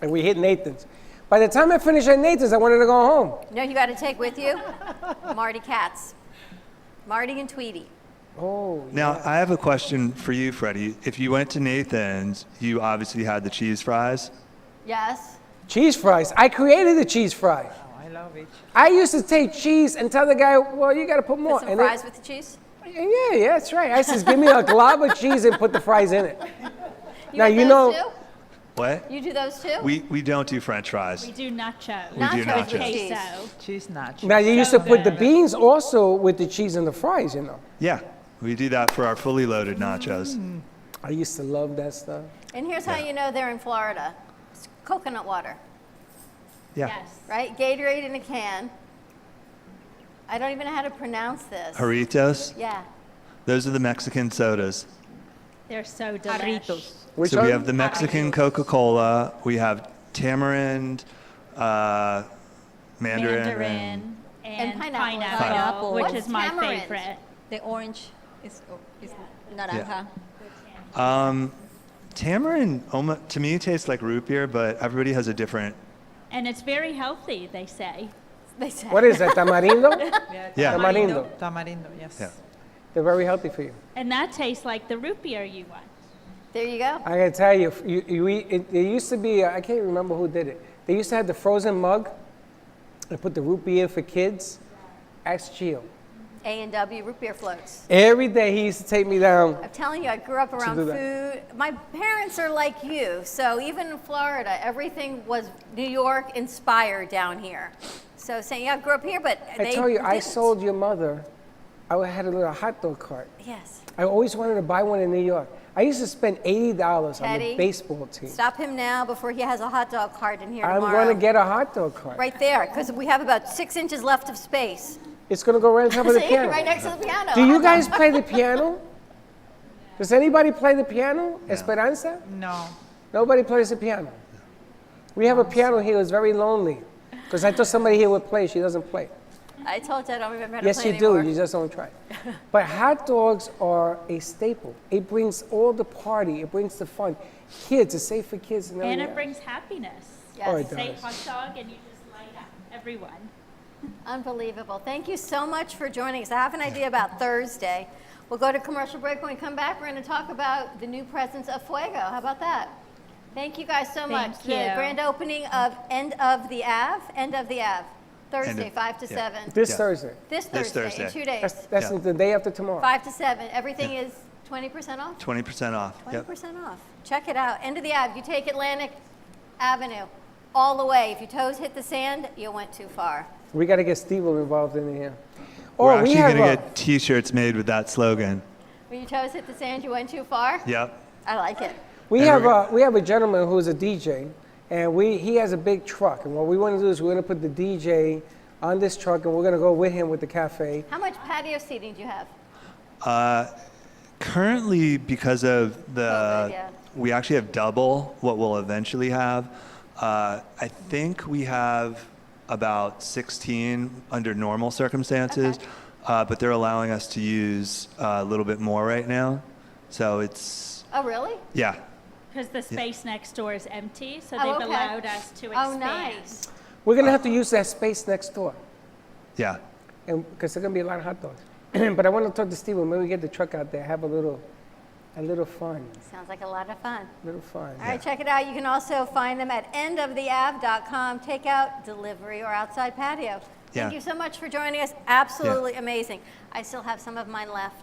And we hit Nathan's. By the time I finished at Nathan's, I wanted to go home. You know who you got to take with you? Marty Katz. Marty and Tweety. Oh, Now, I have a question for you, Freddie. If you went to Nathan's, you obviously had the cheese fries. Yes. cheese fries. I created the cheese fry. Oh, I love it. I used to take cheese and tell the guy, well, you got to put more. Put some And fries then- with the cheese? Yeah, that's right. I says, give me a glob of cheese and put the fries in it. Now, want you those know- too? What? You do those too? We don't do French fries. We do nachos. We do Nachos with nachos. cheese. Queso. Cheese nachos. Now, you used So to put the good. beans also with the cheese and the fries, you know. Yeah, We do that for our fully loaded nachos. I used to love that stuff. And here's how you know they're in Florida. It's coconut water, Yeah. Yes. right? Gatorade in a can. I don't even know how to pronounce this. Jarritos. Yeah. Those are the Mexican sodas. They're so delicious. Which So we one? have the Mexican Coca-Cola. We have tamarind, mandarin. And pineapple. pineapple, which What's is my tamarind? favorite. The orange is naranja. Tamarind, to me, tastes like root beer, but everybody has a different. And it's very healthy, they say. They say. What is that, tamarindo? Yeah. Tamarindo. Tamarindo, yes. Yeah. They're very healthy for you. And that tastes like the root beer you want. There you go. I gotta tell you, it used to be, I can't remember who did it. They used to have the frozen mug and put the root beer for kids. Ask Gio. A&W root beer floats. Every day he used to take me down. I'm telling you, I grew up around do food. My parents are like you, so even in Florida, everything was New York inspired down here. So saying, yeah, I grew up here, but I they tell you, I didn't. sold your mother, I had a little hot dog cart. Yes. I always wanted to buy one in New York. I used to spend $80 on Teddy, the baseball team. Stop him now before he has a hot dog cart in here I'm tomorrow. going to get a hot dog cart. Right there, because we have about 6 inches left of space. It's going to go right on top of the See, piano. right next to the piano. Do you Hot dog. guys play the piano? Does anybody play the piano? Esperanza? No. Nobody plays the piano. We have a piano here that's very lonely because I thought somebody here would play. She doesn't play. I told you I don't remember how to Yes, play you do. anymore. You just don't try. But hot dogs are a staple. It brings all the party. It brings the fun. Kids, it's safe for kids. And And everything it else. brings happiness. Yes. Oh, it Say does. hot dog and you just light up everyone. Unbelievable. Thank you so much for joining us. I have an idea about Thursday. We'll go to commercial break. When we come back, we're going to talk about the new presence of Fuego. How about that? Thank you guys so much. Thank The you. grand opening of End of the Ave, Thursday, 5 to 7. This Yeah. Thursday. This This Thursday, in Thursday. 2 days. That's Yeah. the day after tomorrow. 5 to 7. Everything is 20% off? 20% off. 20% off. Check it out. End of the Ave. You take Atlantic Avenue all the way. If your toes hit the sand, you went too far. We got to get Steve involved in here. We're Oh, actually we have going to get T-shirts made with that slogan. When your toes hit the sand, you went too far? Yep. I like it. we And have a gentleman who's a DJ, and he has a big truck. And what we want to do is we're going to put the DJ on this truck, and we're going to go with him with the cafe. How much patio seating do you have? Currently, because of COVID, yeah. we actually have double what we'll eventually have. I think we have about 16 under normal circumstances, but they're allowing us to use a little bit more right now. So it's, Oh, really? yeah. Because the space next door is empty, so Oh, they've okay. allowed us to Oh, expand. nice. We're going to have to use that space next door, Yeah. and because there's going to be a lot of hot dogs. But I want to talk to Steve when we get the truck out there, have a little fun, Sounds like a lot of fun. little fun. All right, check it out. You can also find them at endoftheave.com. Takeout, delivery, or outside patio. Thank Yeah. you so much for joining us. Absolutely amazing. I still have some of mine left.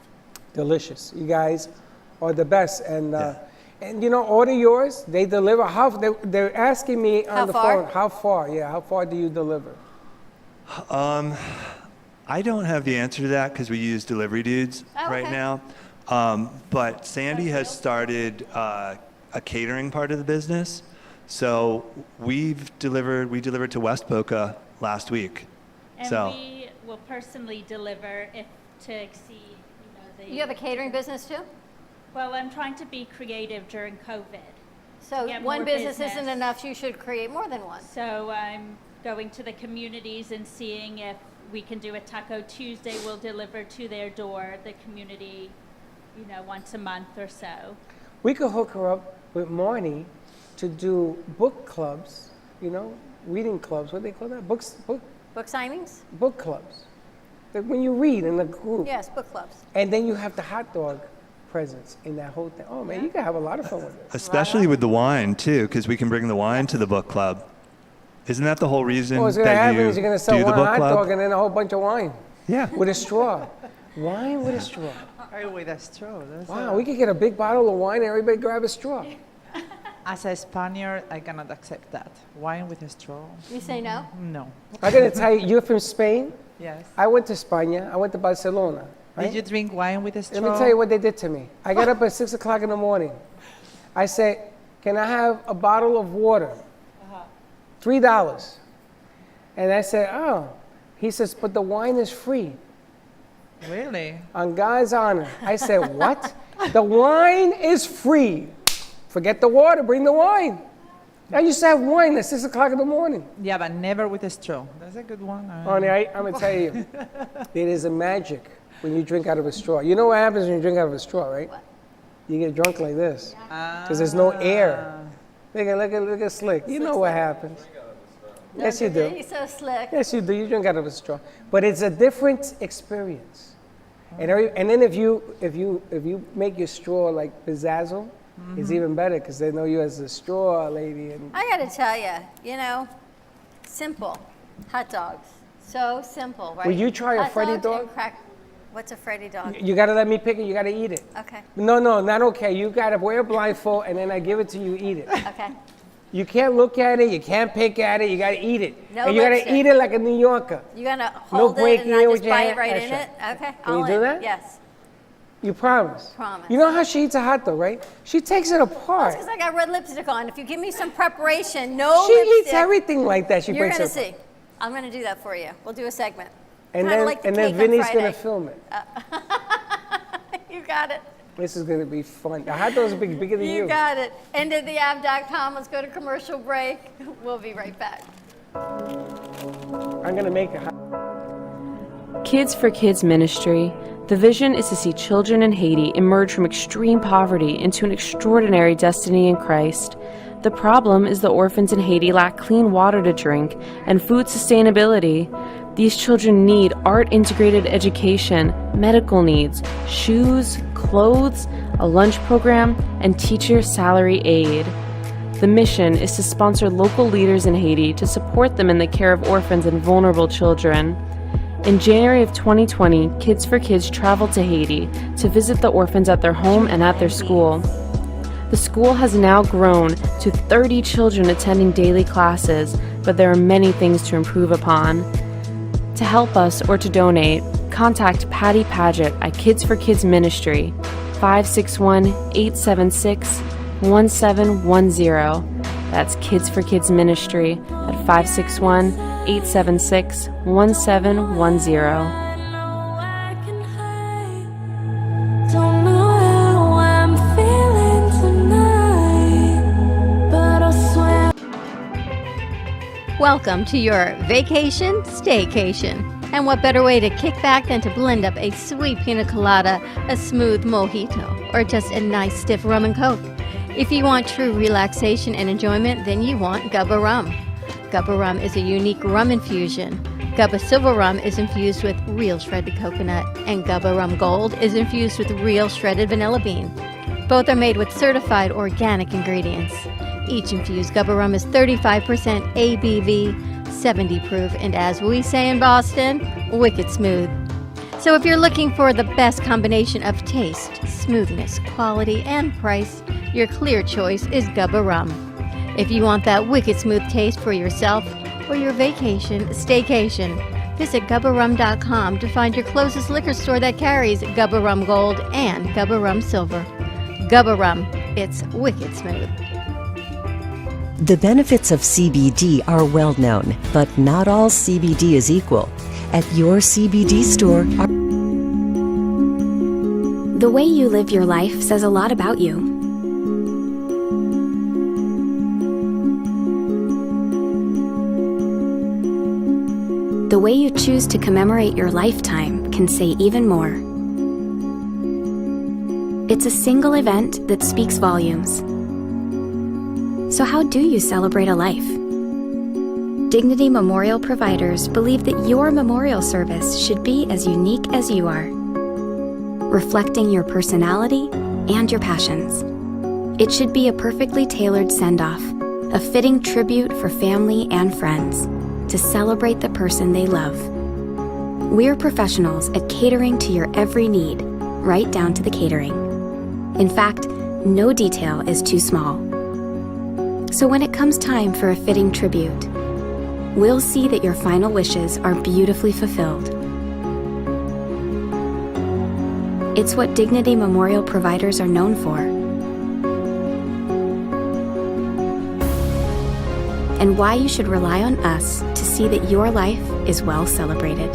Delicious. You guys are the best. And order yours. They deliver. They're asking me on How the far? phone. How far? Yeah. How far do you deliver? I don't have the answer to that because we use delivery dudes Oh, right okay. now. But Sandy has started a catering part of the business. So we delivered to West Boca last week. And So we will personally deliver if to exceed, the... You have a catering business too? Well, I'm trying to be creative during COVID. So Get one more business isn't business. enough. You should create more than one. So I'm going to the communities and seeing if we can do a Taco Tuesday. We'll deliver to their door, the community, once a month or so. We could hook her up with Marnie to do book clubs. Reading clubs. What do they call that? Book signings? Book clubs. Like when you read in a group. Yes, book clubs. And then you have the hot dog presence in that whole thing. Oh man, you can have a lot of fun with it. especially with the wine too, because we can bring the wine to the book club. Isn't that the whole reason What's going to that happen you is you're going to sell do the one book hot club? dog and then a whole bunch of wine. Yeah. With a straw. Wine with a straw. Oh, with a straw. Wow, we could get a big bottle of wine and everybody grab a straw. As a Spaniard, I cannot accept that. Wine with a straw. You say no? No. I'm going to tell you, you're from Spain? Yes. I went to Spain. I went to Barcelona. Right? Did you drink wine with a straw? Let me tell you what they did to me. I got up at 6 o'clock in the morning. I said, can I have a bottle of water? $3. And I said, oh. He says, but the wine is free. Really? On God's honor. I said, what? The wine is free. Forget the water, bring the wine. I used to have wine at 6 o'clock in the morning. Yeah, but never with a straw. That's a good one. Honey, I'm going to tell you, it is a magic when you drink out of a straw. You know what happens when you drink out of a straw, right? You get drunk like this because there's no air. Look at Slick. You know what happens. Yes, you do. He's so slick. Yes, you do. You drink out of a straw. But it's a different experience. And then if you make your straw like Bezazzle, it's even better because they know you as a straw lady. And I got to tell you, simple. Hot dogs. So simple, right? Will you try a Hot Freddy dogs and dog? What's a Freddy dog? You got to let me pick it. You got to eat it. Okay. No, not okay. You got to wear a blindfold and then I give it to you, eat it. Okay. You can't look at it. You can't pick at it. You got to eat it. No and you got to lipstick. eat it like a New Yorker. You're going to hold it breaking and it not with just your bite hand. right That's in right. it? Okay. Can you All do in. that? Yes. You promise? Promise. You know how she eats a hot dog, right? She takes it apart. Because I got red lipstick on. If you give me some preparation, no She lipstick. eats everything like that. She You're breaks going to it apart. see. I'm going to do that for you. We'll do a segment. And Kinda then, like the and then cake on Vinny's Friday. going to film it. You got it. This is going to be fun. The hot dogs are bigger than you. You got it. EndofTheAv.com. Let's go to commercial break. We'll be right back. I'm going to make a hot Kids for Kids Ministry. The vision is to see children in Haiti emerge from extreme poverty into an extraordinary destiny in Christ. The problem is the orphans in Haiti lack clean water to drink and food sustainability. These children need art-integrated education, medical needs, shoes, clothes, a lunch program, and teacher salary aid. The mission is to sponsor local leaders in Haiti to support them in the care of orphans and vulnerable children. In January of 2020, Kids for Kids traveled to Haiti to visit the orphans at their home and at their school. The school has now grown to 30 children attending daily classes, but there are many things to improve upon. To help us or to donate, contact Patty Paget at Kids for Kids Ministry, 561-876-1710. That's Kids for Kids Ministry at 561-876-1710. Welcome to your vacation staycation. And what better way to kick back than to blend up a sweet pina colada, a smooth mojito, or just a nice stiff rum and coke. If you want true relaxation and enjoyment, then you want Gubba Rum. Gubba Rum is a unique rum infusion. Gubba Silver Rum is infused with real shredded coconut, and Gubba Rum Gold is infused with real shredded vanilla bean. Both are made with certified organic ingredients. Each infused Gubba Rum is 35% ABV, 70 proof, and as we say in Boston, wicked smooth. So if you're looking for the best combination of taste, smoothness, quality, and price, your clear choice is Gubba Rum. If you want that wicked smooth taste for yourself or your vacation staycation, visit GubbaRum.com to find your closest liquor store that carries Gubba Rum Gold and Gubba Rum Silver. Gubba Rum, it's wicked smooth. The benefits of CBD are well known, but not all CBD is equal. At your CBD store, The way you live your life says a lot about you. The way you choose to commemorate your lifetime can say even more. It's a single event that speaks volumes. So how do you celebrate a life? Dignity Memorial providers believe that your memorial service should be as unique as you are, reflecting your personality and your passions. It should be a perfectly tailored send-off, a fitting tribute for family and friends to celebrate the person they love. We're professionals at catering to your every need, right down to the catering. In fact, no detail is too small. So when it comes time for a fitting tribute, we'll see that your final wishes are beautifully fulfilled. It's what Dignity Memorial providers are known for. And why you should rely on us to see that your life is well celebrated.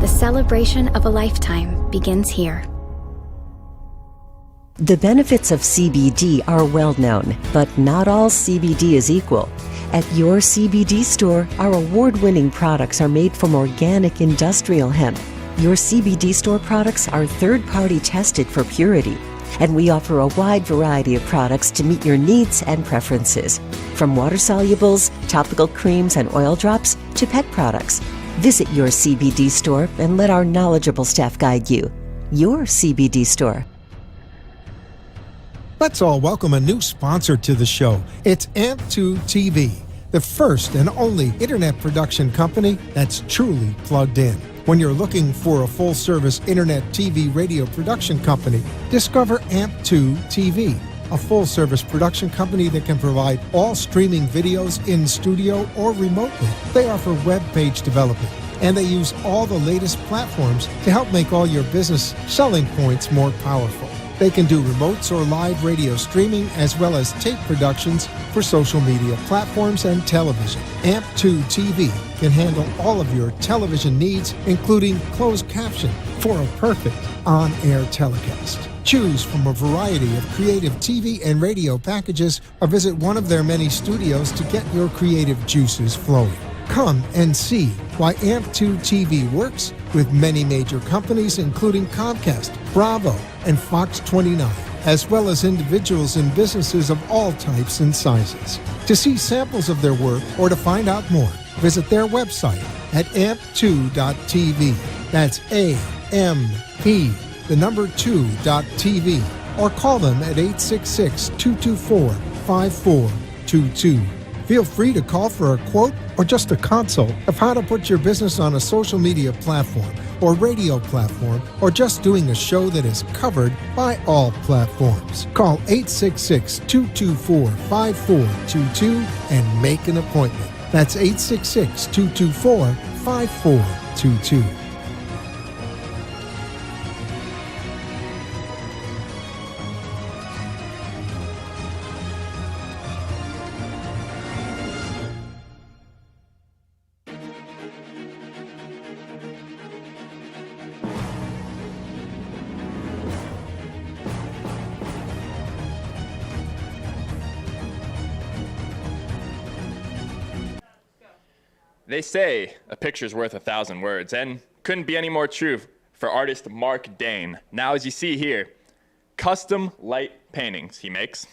The celebration of a lifetime begins here. The benefits of CBD are well known, but not all CBD is equal. At your CBD store, our award-winning products are made from organic industrial hemp. Your CBD store products are third-party tested for purity, and we offer a wide variety of products to meet your needs and preferences. From water solubles, topical creams and oil drops, to pet products. Visit your CBD store and let our knowledgeable staff guide you. Your CBD store. Let's all welcome a new sponsor to the show. It's AMP2 TV, the first and only internet production company that's truly plugged in. When you're looking for a full-service internet TV radio production company, discover AMP2 TV, a full-service production company that can provide all streaming videos in studio or remotely. They offer web page development, and they use all the latest platforms to help make all your business selling points more powerful. They can do remotes or live radio streaming as well as tape productions for social media platforms and television. AMP2 TV can handle all of your television needs, including closed caption for a perfect on-air telecast. Choose from a variety of creative TV and radio packages or visit one of their many studios to get your creative juices flowing. Come and see why AMP2 TV works with many major companies including Comcast, Bravo, and Fox 29, as well as individuals and businesses of all types and sizes. To see samples of their work or to find out more, visit their website at amp2.tv. That's AMP, the number 2.tv, or call them at 866-224-5422. Feel free to call for a quote or just a consult of how to put your business on a social media platform or radio platform, or just doing a show that is covered by all platforms. Call 866-224-5422 and make an appointment. That's 866-224-5422. They say a picture's worth 1,000 words, and couldn't be any more true for artist Mark Dane. Now, as you see here, custom light paintings he makes.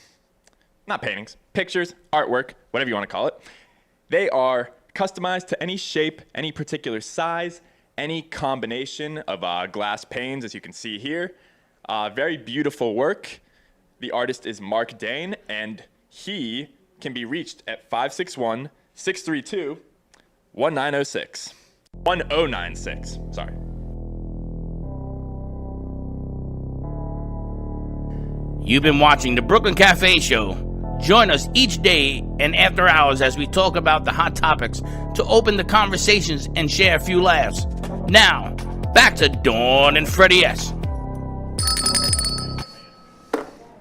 Not paintings, pictures, artwork, whatever you want to call it. They are customized to any shape, any particular size, any combination of glass panes, as you can see here. Very beautiful work. The artist is Mark Dane, and he can be reached at 561-632-1906. 1096, sorry. You've been watching the Brooklyn Cafe Show. Join us each day and after hours as we talk about the hot topics to open the conversations and share a few laughs. Now, back to Dawn and Freddie S.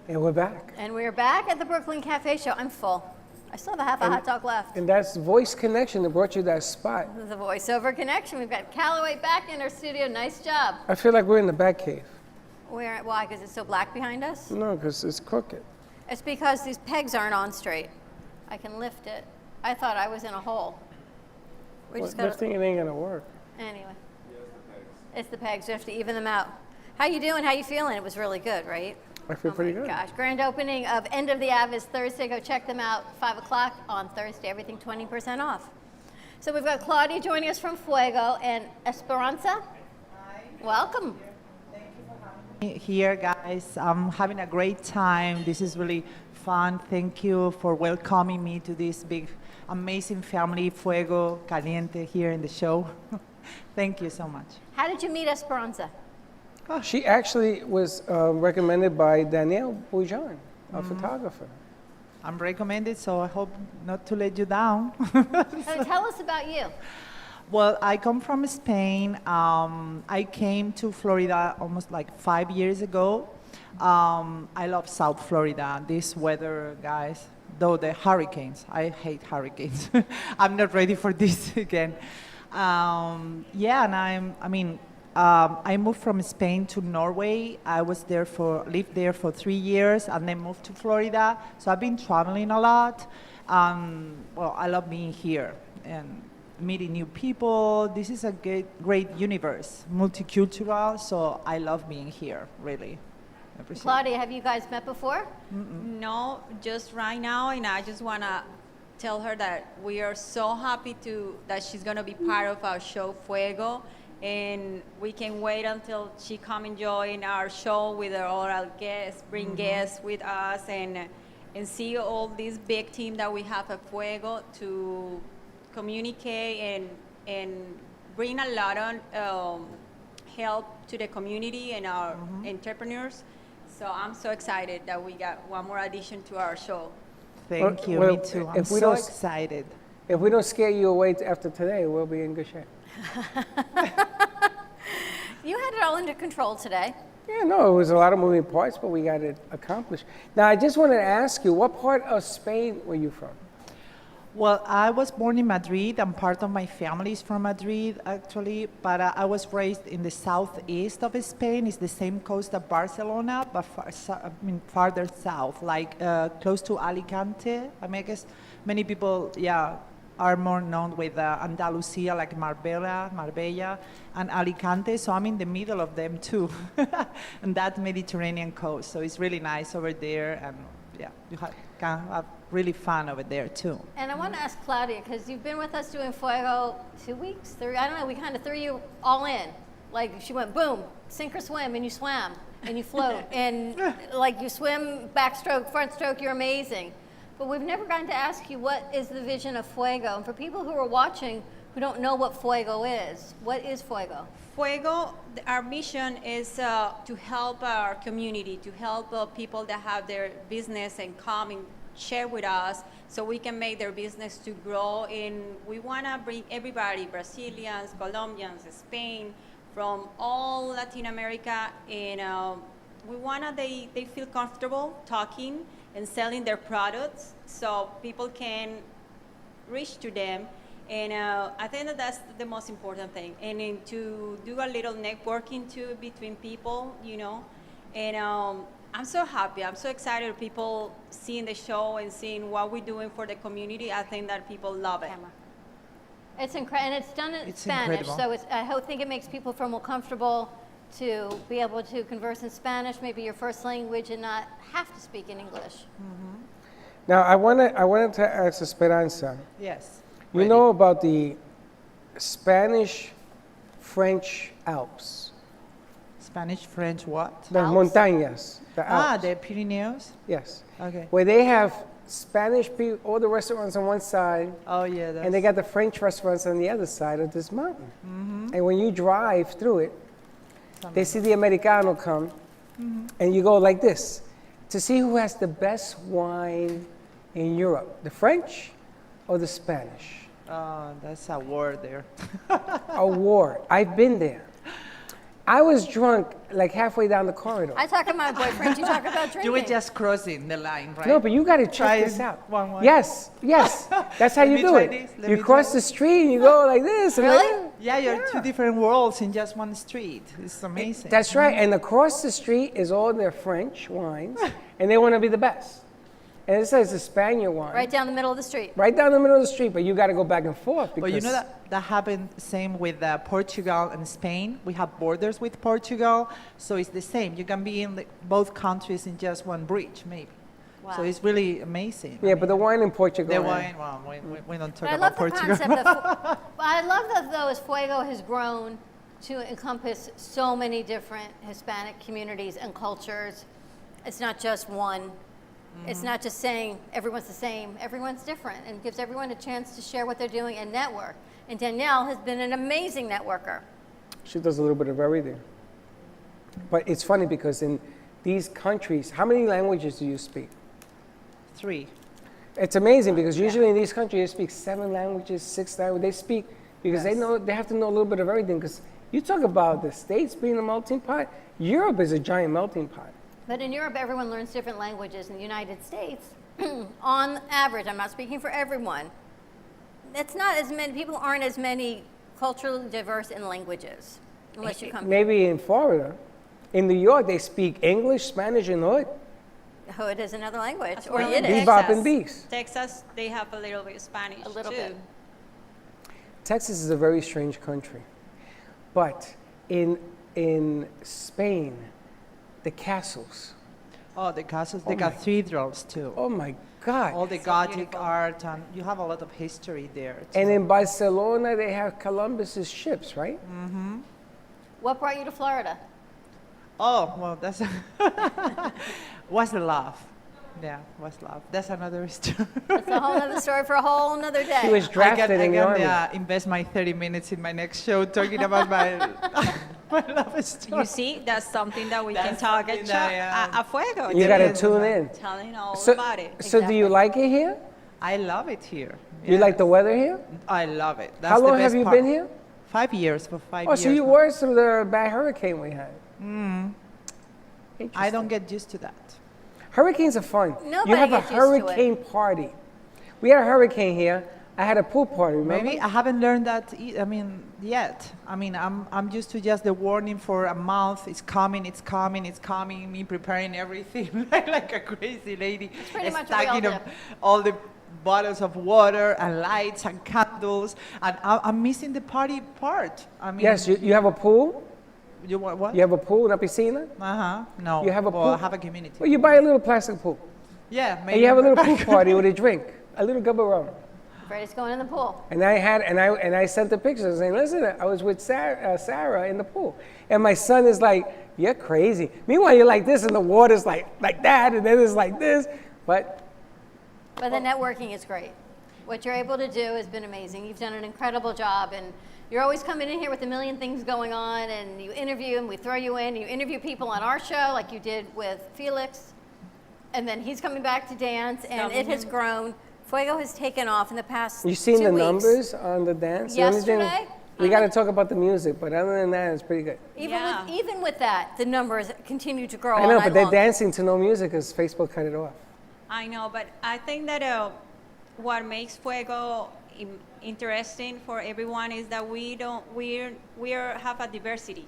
And we're back. And we're back at the Brooklyn Cafe Show. I'm full. I still have a half a hot dog left. And that's Voice Connection that brought you that spot. The voiceover connection. We've got Callaway back in our studio. Nice job. I feel like we're in the back cave. Why? Because it's so black behind us? No, because it's crooked. It's because these pegs aren't on straight. I can lift it. I thought I was in a hole. Lifting it ain't gonna work. Anyway. It's the pegs. We have to even them out. How you doing? How you feeling? It was really good, right? I feel pretty good. Gosh, grand opening of End of the Ave is Thursday. Go check them out, 5 o'clock on Thursday. Everything 20% off. So we've got Claudia joining us from Fuego and Esperanza. Hi. Welcome. Thank you for having me here, guys. I'm having a great time. This is really fun. Thank you for welcoming me to this big, amazing family, Fuego Caliente, here in the show. Thank you so much. How did you meet Esperanza? She actually was recommended by Danielle Boujon, a photographer. I'm recommended, so I hope not to let you down. So tell us about you. Well, I come from Spain. I came to Florida almost like 5 years ago. I love South Florida. This weather, guys, though the hurricanes, I hate hurricanes. I'm not ready for this again. Yeah, and I moved from Spain to Norway. I lived there for 3 years and then moved to Florida. So I've been traveling a lot. Well, I love being here and meeting new people. This is a great universe, multicultural, so I love being here, really. Claudia, have you guys met before? No, just right now, and I just want to tell her that we are so happy that she's going to be part of our show Fuego, and we can wait until she come and join our show with our guests, bring guests with us, and see all this big team that we have at Fuego to communicate and bring a lot of help to the community and our entrepreneurs. So I'm so excited that we got one more addition to our show. Thank you, me too. I'm so excited. If we don't scare you away after today, we'll be in good shape. You had it all under control today. Yeah, no, it was a lot of moving parts, but we got it accomplished. Now, I just wanted to ask you, what part of Spain were you from? Well, I was born in Madrid, and part of my family is from Madrid, actually. But I was raised in the southeast of Spain. It's the same coast as Barcelona, but farther south, like close to Alicante. I guess many people, are more known with Andalusia, like Marbella, and Alicante. So I'm in the middle of them too, and that Mediterranean coast. So it's really nice over there, and you can have really fun over there too. And I want to ask Claudia, because you've been with us doing Fuego 2 weeks, 3, I don't know, we kind of threw you all in. Like she went boom, sink or swim, and you swam, and you float, and like you swim, backstroke, front stroke, you're amazing. But we've never gotten to ask you, what is the vision of Fuego? And for people who are watching who don't know what Fuego is, what is Fuego? Fuego, our mission is to help our community, to help people that have their business and come and share with us so we can make their business to grow. And we want to bring everybody, Brazilians, Colombians, Spain, from all Latin America, and we want to, they feel comfortable talking and selling their products so people can reach to them. And I think that's the most important thing. And then to do a little networking too between people, And I'm so happy. I'm so excited people seeing the show and seeing what we're doing for the community. I think that people love it. It's incredible, and it's done in Spanish, incredible. So I think it makes people feel more comfortable to be able to converse in Spanish, maybe your first language, and not have to speak in English. Now, I wanted to ask Esperanza. Yes. You know about the Spanish-French Alps? Spanish-French what? The montañas, the Alps. The Pyrenees? Yes. Okay. Where they have Spanish people, all the restaurants on one side, Oh, yeah. and they got the French restaurants on the other side of this mountain. And when you drive through it, they see the Americano come, and you go like this to see who has the best wine in Europe, the French or the Spanish? That's a war there. A war. I've been there. I was drunk like halfway down the corridor. I talk about my boyfriend, you talk about drinking. You were just crossing the line, right? No, but you got to try this out. Yes, that's how you do it. You cross the street and you go like this. And Really? like, Yeah, you're two different worlds in just one street. It's amazing. that's right. And across the street is all their French wines, and they want to be the best. And it says the Spaniard wine. Right down the middle of the street. Right down the middle of the street, but you got to go back and forth. Because But you know that happened same with Portugal and Spain. We have borders with Portugal, so it's the same. You can be in both countries in just one bridge, maybe. Wow. So it's really amazing. Yeah, but the wine in Portugal. The wine, well, we don't talk But I about love the Portugal. concept of, I love that though, as Fuego has grown to encompass so many different Hispanic communities and cultures. It's not just one. It's not just saying everyone's the same. Everyone's different, and gives everyone a chance to share what they're doing and network. And Danielle has been an amazing networker. She does a little bit of everything. But it's funny because in these countries, how many languages do you speak? 3. It's amazing because usually in these countries they speak 7 languages, 6 languages. They speak because they have to know a little bit of everything. Because you talk about the States being a melting pot, Europe is a giant melting pot. But in Europe, everyone learns different languages. In the United States, on average, I'm not speaking for everyone, it's not as many, people aren't as many culturally diverse in languages, unless you come Maybe in Florida. In New York, they speak English, Spanish, and Hood. Hood is another language, or Well, Yiddish. Bebop and beats. Texas, they have a little bit of Spanish A little too. bit. Texas is a very strange country. But in Spain, the castles. Oh, the castles, Oh the my- cathedrals too. Oh my God. All the Gothic art, and you have a lot of history there. And in Barcelona, they have Columbus's ships, right? Mm-hmm. What brought you to Florida? Oh, well, that's was love. Yeah, was love. That's another story. That's a whole other story for a whole nother day. He was drafted in the Army. Invest my 30 minutes in my next show talking about my love story. You see, that's something that we can That's talk something at, that, a fuego. You got to Just tune in. Telling all So, about it. so do you like it here? I love it here. You like the weather here? I love it. That's How the long best have you part. been here? 5 years, for 5 Oh, years. so you now. were through the bad hurricane we had. I don't get used to that. Hurricanes are fun. Nobody you have a gets used to it. hurricane party. We had a hurricane here. I had a pool party, remember? Maybe I haven't learned that. Yet. I'm used to just the warning for a month. It's coming. It's coming. It's coming. Me preparing everything like a crazy lady. pretty much what we all Stacking do. up all the bottles of water and lights and candles. And I'm missing the party part. Yes, you have a pool. You want what? You have a pool, una piscina. No. You have a well, pool. I have a community. Well, you buy a little plastic pool. Yeah. Maybe And you have a little I'm- pool party with a drink, a little cup of rum. Freddie's going in the pool. And I sent the pictures saying, listen, I was with Sarah in the pool. And my son is like, you're crazy. Meanwhile, you're like this and the water's like that and then it's like this. But the networking is great. What you're able to do has been amazing. You've done an incredible job, and you're always coming in here with a million things going on, and you interview, and we throw you in. You interview people on our show, like you did with Felix, and then he's coming back to dance, and it has grown. Fuego has taken off in the past you seen 2 the weeks. numbers on the dance? The only thing- Yesterday, we got to talk about the music, but other than that, it's pretty good. Even with that, the numbers continue to grow I all know, night but they're long. dancing to no music because Facebook cut it off. I know, but I think that what makes Fuego interesting for everyone is that we have a diversity.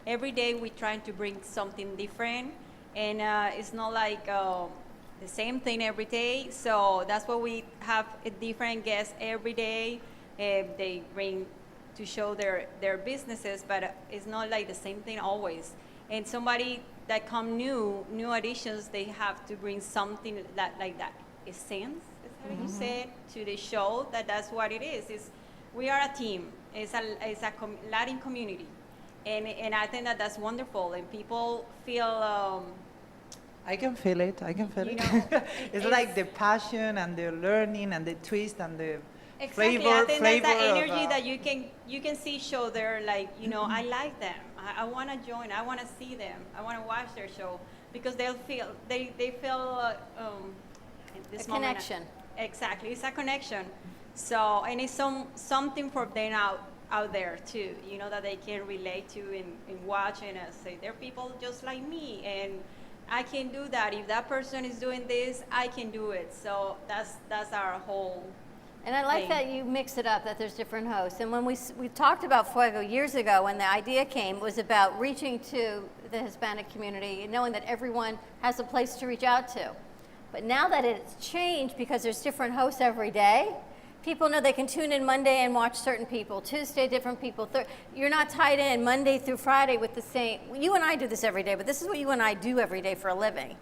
Every day we're trying to bring something different, and it's not like the same thing every day. So that's why we have a different guests every day. They bring to show their businesses, but it's not like the same thing always. And somebody that come new additions, they have to bring something like that essence, is how you say it, to the show. That's what it is. We are a team. It's a Latin community, and I think that's wonderful. And people feel. I can feel it. I can feel You it. know, it's like the passion and the learning and the twist and the Exactly. flavor. I think that's that of, energy that you can see show there. Like, I like them. I want to join. I want to see them. I want to watch their show because they feel this A moment- connection. Exactly, it's a connection. So, and it's something for them out there too. That they can relate to and watch and say they're people just like me, and I can do that. If that person is doing this, I can do it. So that's our whole. And I like thing. that you mix it up, that there's different hosts. And when we talked about Fuego years ago, when the idea came, it was about reaching to the Hispanic community and knowing that everyone has a place to reach out to. But now that it's changed because there's different hosts every day, people know they can tune in Monday and watch certain people, Tuesday different people. You're not tied in Monday through Friday with the same. You and I do this every day, but this is what you and I do every day for a living.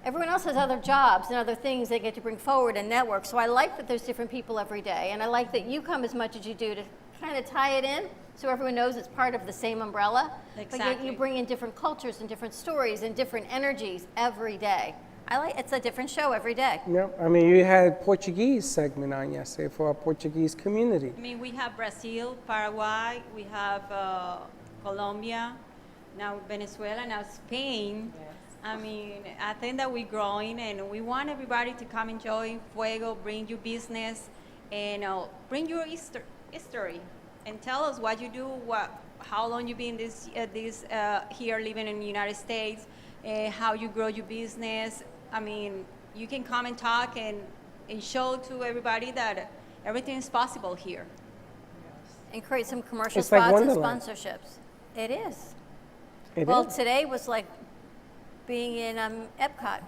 Everyone else has other jobs and other things they get to bring forward and network. So I like that there's different people every day. And I like that you come as much as you do to kind of tie it in so everyone knows it's part of the same umbrella. But yet Exactly. you bring in different cultures and different stories and different energies every day. It's a different show every day. Yeah, I mean, you had Portuguese segment on yesterday for our Portuguese community. I mean, we have Brazil, Paraguay, we have Colombia, now Venezuela, now Spain. I mean, I think that we're growing, and we want everybody to come enjoy Fuego, bring your business, and bring your history, and tell us what you do, how long you've been here living in the United States, how you grow your business. I mean, you can come and talk and show to everybody that everything is possible here. And create some commercial It's like spots and Wonderland. sponsorships. It is. It Well, is. today was like being in Epcot.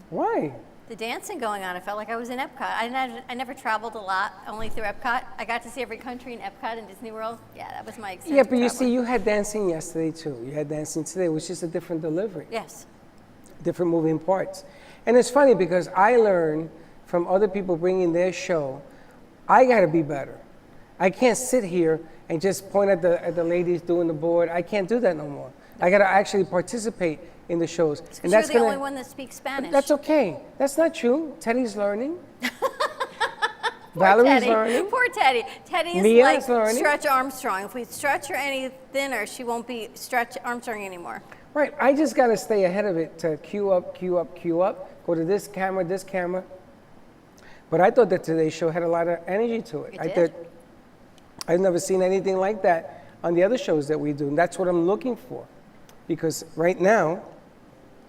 Why? The dancing going on, I felt like I was in Epcot. I never traveled a lot, only through Epcot. I got to see every country in Epcot and Disney World. Yeah, that was my experience. Yeah, but you see, you had dancing yesterday too. You had dancing today, which is a different delivery. Yes. Different moving parts. And it's funny because I learned from other people bringing their show, I got to be better. I can't sit here and just point at the ladies doing the board. I can't do that no more. I got to actually participate in the shows. Because you're the only one that speaks Spanish. That's okay. That's not true. Teddy's learning. Poor Valerie's Teddy. learning. Poor Teddy. Teddy is Mia's like learning. Stretch Armstrong. If we stretch her any thinner, she won't be Stretch Armstrong anymore. Right. I just got to stay ahead of it to queue up, go to this camera. But I thought that today's show had a lot of energy to it. It I did. thought I've never seen anything like that on the other shows that we do. And that's what I'm looking for. Because right now,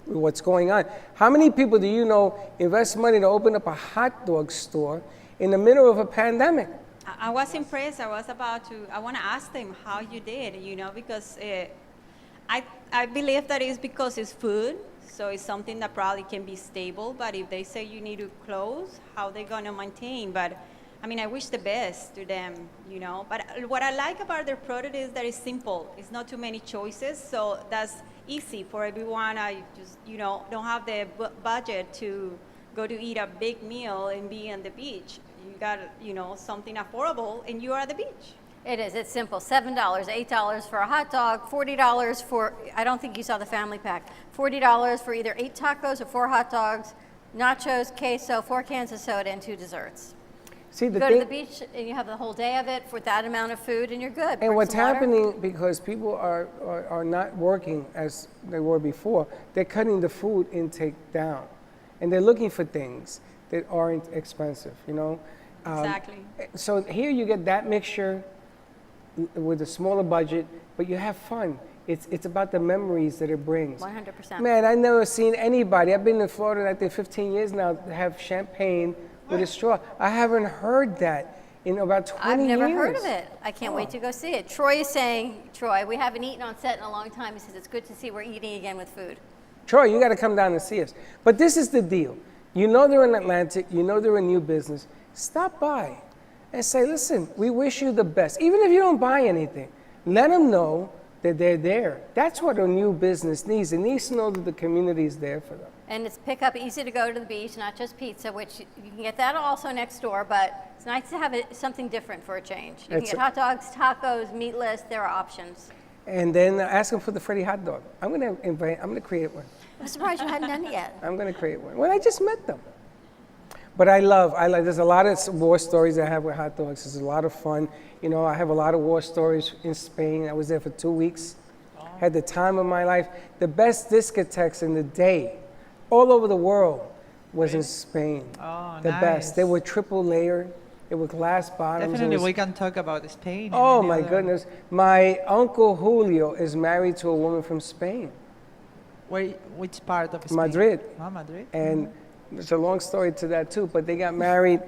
with what's going on, how many people do you know invest money to open up a hot dog store in the middle of a pandemic? I was impressed. I want to ask them how you did, because I believe that it's because it's food, so it's something that probably can be stable, but if they say you need to close, how they going to maintain? But I mean, I wish the best to them, But what I like about their product is that it's simple. It's not too many choices, so that's easy for everyone. I just, don't have the budget to go to eat a big meal and be on the beach. You got, something affordable, and you are at the beach. It is. It's simple. $7, $8 for a hot dog, $40 for, I don't think you saw the family pack, $40 for either 8 tacos or 4 hot dogs, nachos, queso, 4 cans of soda, and 2 desserts. See, You go to the beach and you have the whole day of it for that amount of food and you're good. And Bring what's some water. happening, because people are not working as they were before, they're cutting the food intake down. And they're looking for things that aren't expensive, Exactly. So here you get that mixture with a smaller budget, but you have fun. It's about the memories that it brings. 100%. Man, I've never seen anybody, I've been in Florida, I think 15 years now, have champagne with a straw. I haven't heard that in about 20 years. I've never heard of it. I can't wait to go see it. Troy is saying, Troy, we haven't eaten on set in a long time. He says, it's good to see we're eating again with food. Troy, you got to come down and see us. But this is the deal. You know they're in Atlantic. You know they're a new business. Stop by and say, listen, we wish you the best. Even if you don't buy anything, let them know that they're there. That's what a new business needs. It needs to know that the community is there for them. And it's pick up, easy to go to the beach, not just pizza, which you can get that also next door, but it's nice to have something different for a change. You can That's get hot dogs, tacos, meatless, there are options. And then ask them for the Freddy hot dog. I'm going to create one. I'm surprised you hadn't done it yet. I'm going to create one. Well, I just met them. But I love, there's a lot of war stories I have with hot dogs. It's a lot of fun. I have a lot of war stories in Spain. I was there for 2 weeks. Had the time of my life. The best discotheques in the day, all over the world, was in Spain. Oh, the nice. best. They were triple layered. They were glass bottoms. Definitely, It was- we can talk about Spain. Oh and my any other- goodness. My uncle Julio is married to a woman from Spain. Which part of Spain? Madrid. Oh, Madrid. And there's a long story to that too, but they got married.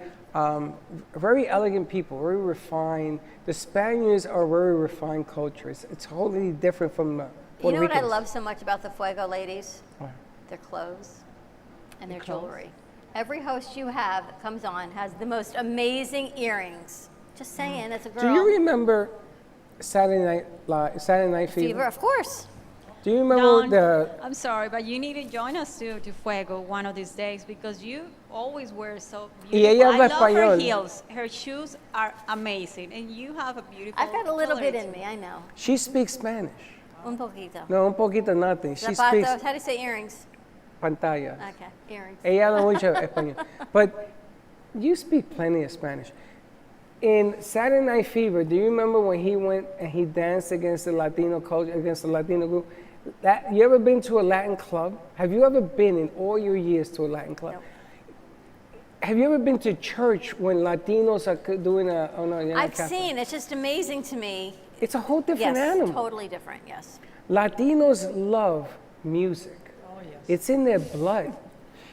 Very elegant people, very refined. The Spaniards are a very refined culture. It's wholly different from You Puerto know what I Ricans. love so much about the Fuego ladies? What? Their clothes and their clothes? jewelry. Every host you have that comes on has the most amazing earrings. Just saying, as a girl. Do you remember Saturday Night Fever? Of course. Do you remember the? I'm sorry, but you need to join us to Fuego one of these days because you always wear so beautiful. ella habla I love her español. heels. Her shoes are amazing, and you have a beautiful. I've got a little bit color in me, I know. She speaks Spanish. Un poquito. No, un poquito nothing. She Zapatos, speaks how do you say earrings? pantalla. Okay, earrings. Ella habla mucho español. But you speak plenty of Spanish. In Saturday Night Fever, do you remember when he went and he danced against the Latino culture, against the Latino group? You ever been to a Latin club? Have you ever been in all your years to a Latin club? No. Have you ever been to church when Latinos are doing a? Oh no, you're not I've Catholic. seen. It's just amazing to me. It's a whole different Yes, animal. totally different. Yes. Latinos love music. Oh, yes. It's in their blood.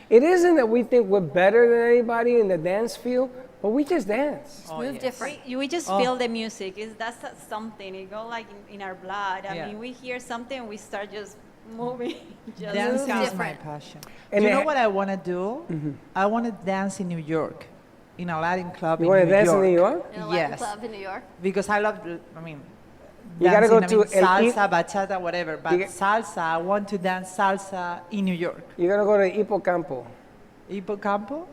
It isn't that we think we're better than anybody in the dance field, but we just dance. Move different. We just feel the music. That's something. It goes like in our blood. I Yeah. mean, we hear something, we start just moving. Just Dancing is my different. passion. And Do you they know what I want to do? I want to dance in New York, in a Latin club You in want to New dance York. in New York? In a Latin Yes. club in New York. Because I love, You gotta dancing, go to salsa, bachata, whatever. But You get- salsa, I want to dance salsa in New York. You're gonna go to Hipocampo. Hipocampo?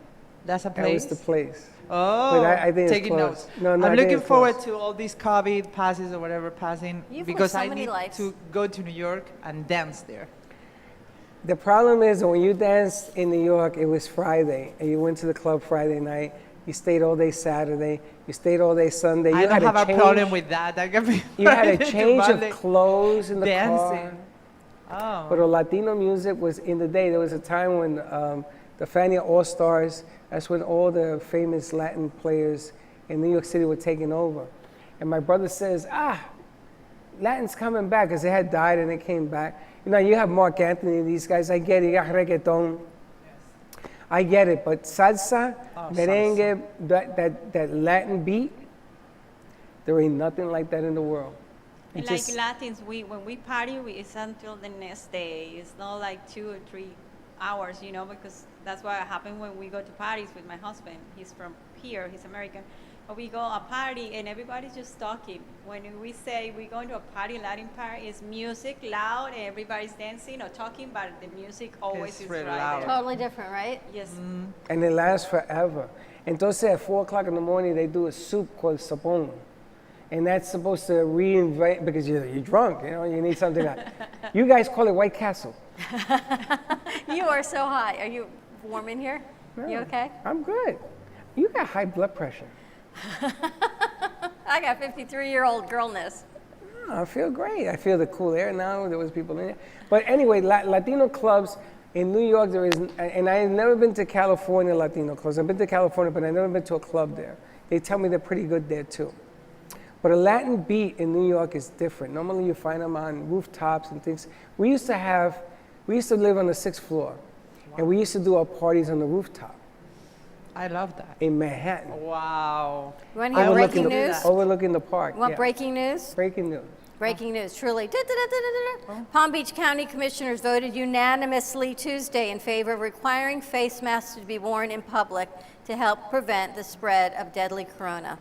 That's a That place? was the place. Oh, But I think it's taking closed. notes. No, I'm I think looking it's forward closed. to all these COVID passes or whatever passing You've lived because so I many need lives. to go to New York and dance there. The problem is that when you danced in New York, it was Friday, and you went to the club Friday night. You stayed all day Saturday. You stayed all day Sunday. I You don't had have to a change, problem with that. I can be You had a into change ballet, of clothes in the dancing. car. But the Latino music was in the day. There was a time when the Fania All Stars. That's when all the famous Latin players in New York City were taking over. And my brother says, Latin's coming back, because they had died and they came back. You know, you have Mark Anthony, these guys, I get it, you got reggaeton. I get it, but salsa, merengue, that Latin beat, there ain't nothing like that in the world. It And just- like Latins, when we party, it's until the next day. It's not like 2 or 3 hours, you know, because that's what happened when we go to parties with my husband. He's from here, he's American. But we go a party and everybody's just talking. When we say we're going to a party, Latin party, it's music loud and everybody's dancing or talking, but the music always It's is really right loud. there. Totally different, right? Yes. And it lasts forever. Entonces at 4 o'clock in the morning, they do a soup called sapon. And that's supposed to reinvent, because you're drunk, you know, you need something that. You guys call it White Castle. You are so high. Are you warm in here? You okay? I'm good. You got high blood pressure. I got 53-year-old girlness. I feel great. I feel the cool air now. There was people in there. But anyway, Latino clubs in New York, there is, and I've never been to California Latino clubs. I've been to California, but I've never been to a club there. They tell me they're pretty good there too. But a Latin beat in New York is different. Normally you find them on rooftops and things. We used to live on the 6th floor, and we used to do our parties on the rooftop I love that. in Manhattan. Wow. You want to hear breaking news? Overlooking the park. You want yeah. breaking news? Breaking news. Breaking news, truly. Palm Beach County Commissioners voted unanimously Tuesday in favor of requiring face masks to be worn in public to help prevent the spread of deadly corona.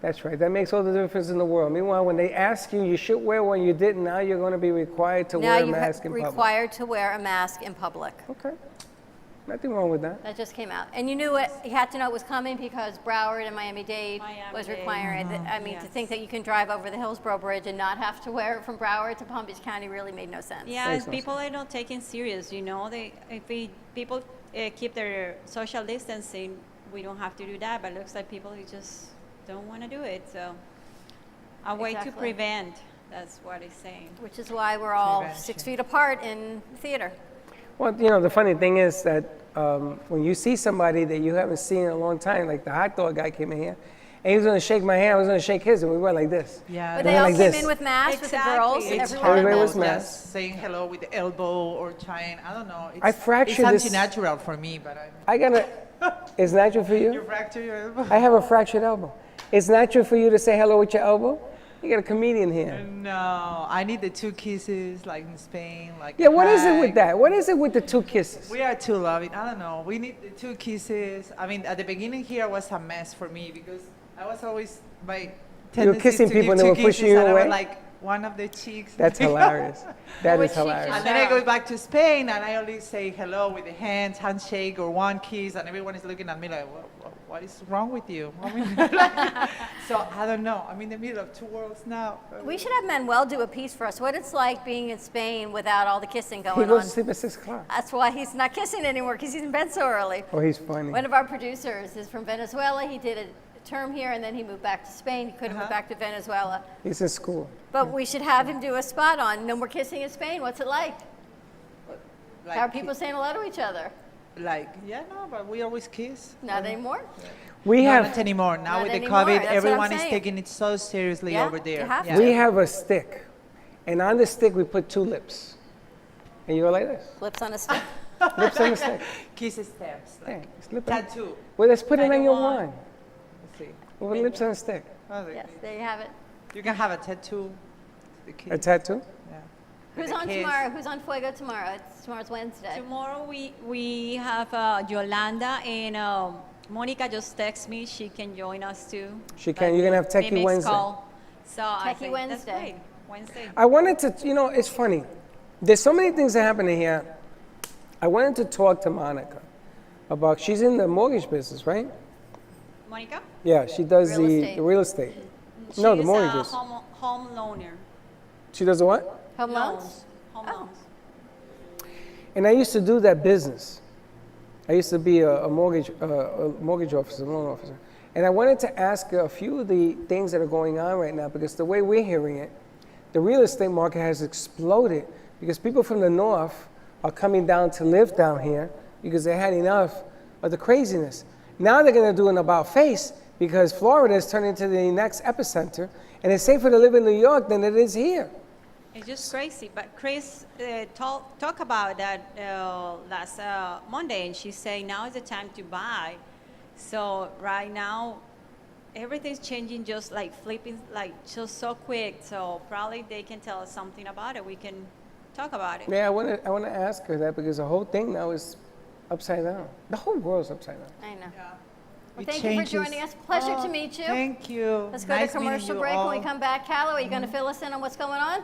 That's right. That makes all the difference in the world. Meanwhile, when they ask you, you should wear one, you didn't. Now you're going to be required to Now wear a you're mask in public. required to wear a mask in public. Okay. Nothing wrong with that. That just came out. And you knew it, you had to know it was coming because Broward and Miami-Dade was requiring it. I mean, to think that you can drive over the Hillsborough Bridge and not have to wear it from Broward to Palm Beach County really made no sense. Yeah, people are not taking serious, you know. People keep their social distancing, we don't have to do that, but it looks like people just don't want to do it. So a way to Exactly. prevent, that's what it's saying. Which is why we're all Prevention. 6 feet apart in theater. Well, you know, the funny thing is that when you see somebody that you haven't seen in a long time, like the hot dog guy came in here, and he was going to shake my hand, I was going to shake his, and we went like this. Yeah. But We they went all like came this. in with masks with the girls and It's everyone had Everybody horrible was masks. masked. just saying hello with the elbow or trying, I don't know. It's, I fractured it's this- anti-natural for me, but I got to, it's natural for you? You fracture your elbow? I have a fractured elbow. It's natural for you to say hello with your elbow? You got a comedian here. No, I need the 2 kisses like in Spain. Like Yeah, what is it hug. with that? What is it with the 2 kisses? We are too loving. I don't know. We need the 2 kisses. I mean, at the beginning here was a mess for me because I was always my tendency kissing to people give and they 2 were pushing kisses, you and I away? would like one of the cheeks. That's hilarious. That Which is cheek hilarious. And then I go back to Spain and I only say hello with the hands, handshake, or 1 kiss, and everyone is looking at me like, what is wrong with you? I mean, so I don't know. I'm in the middle of 2 worlds now. We should have Manuel do a piece for us. What it's like being in Spain without all the kissing He going goes on. to sleep at 6 o'clock. That's why he's not kissing anymore because he's in bed so early. Oh, he's funny. One of our producers is from Venezuela. He did term here, and then he moved back to Spain. He couldn't move back to Venezuela. He's in school. But we should have him do a spot on No More Kissing in Spain. What's it like? Like How are people saying hello to each other? But we always kiss. Not anymore? We No, have not anymore. Now Not with the anymore, COVID, that's what I'm everyone is saying. taking it so seriously Yeah, over there. you have Yeah. we have a stick, and on the stick we put 2 lips, and you go like this. Lips on a stick. Lips on the stick. Kiss steps. Yeah, Like slip it. tattoo. Well, let's put it on your 91. wine. Let's see. With lips on a stick. Yes, there you have it. You can have a tattoo. The A kiss. tattoo? Yeah. Who's The on kiss. tomorrow? Who's on Fuego tomorrow? Tomorrow's Wednesday. Tomorrow we have Yolanda and Monica just texted me. She can join us too. She can. You're gonna have Techie Mimics Wednesday. call. So I Techie think Wednesday. That's great. Wednesday. I wanted to, it's funny. There's so many things that happen here. I wanted to talk to Monica about, she's in the mortgage business, right? Monica? Yeah, she does Real estate. the real estate. No, the She's mortgages. a home loaner. She does the what? Home loans? Home Oh. loans. And I used to do that business. I used to be a mortgage officer, loan officer. And I wanted to ask her a few of the things that are going on right now, because the way we're hearing it, the real estate market has exploded because people from the north are coming down to live down here because they had enough of the craziness. Now they're going to do an about face because Florida is turning into the next epicenter, and it's safer to live in New York than it is here. It's just crazy. But Chris talked about that last Monday, and she's saying now is the time to buy. So right now, everything's changing just like flipping, like just so quick. So probably they can tell us something about it. We can talk about it. Yeah, I want to ask her that because the whole thing now is upside down. The whole world's upside down. I know. Well, It thank changes. you for joining us. Pleasure Oh, to meet you. Thank you. Let's go Nice to meeting commercial you break. all. When we come back, Callow, are you going to fill us in on what's going on?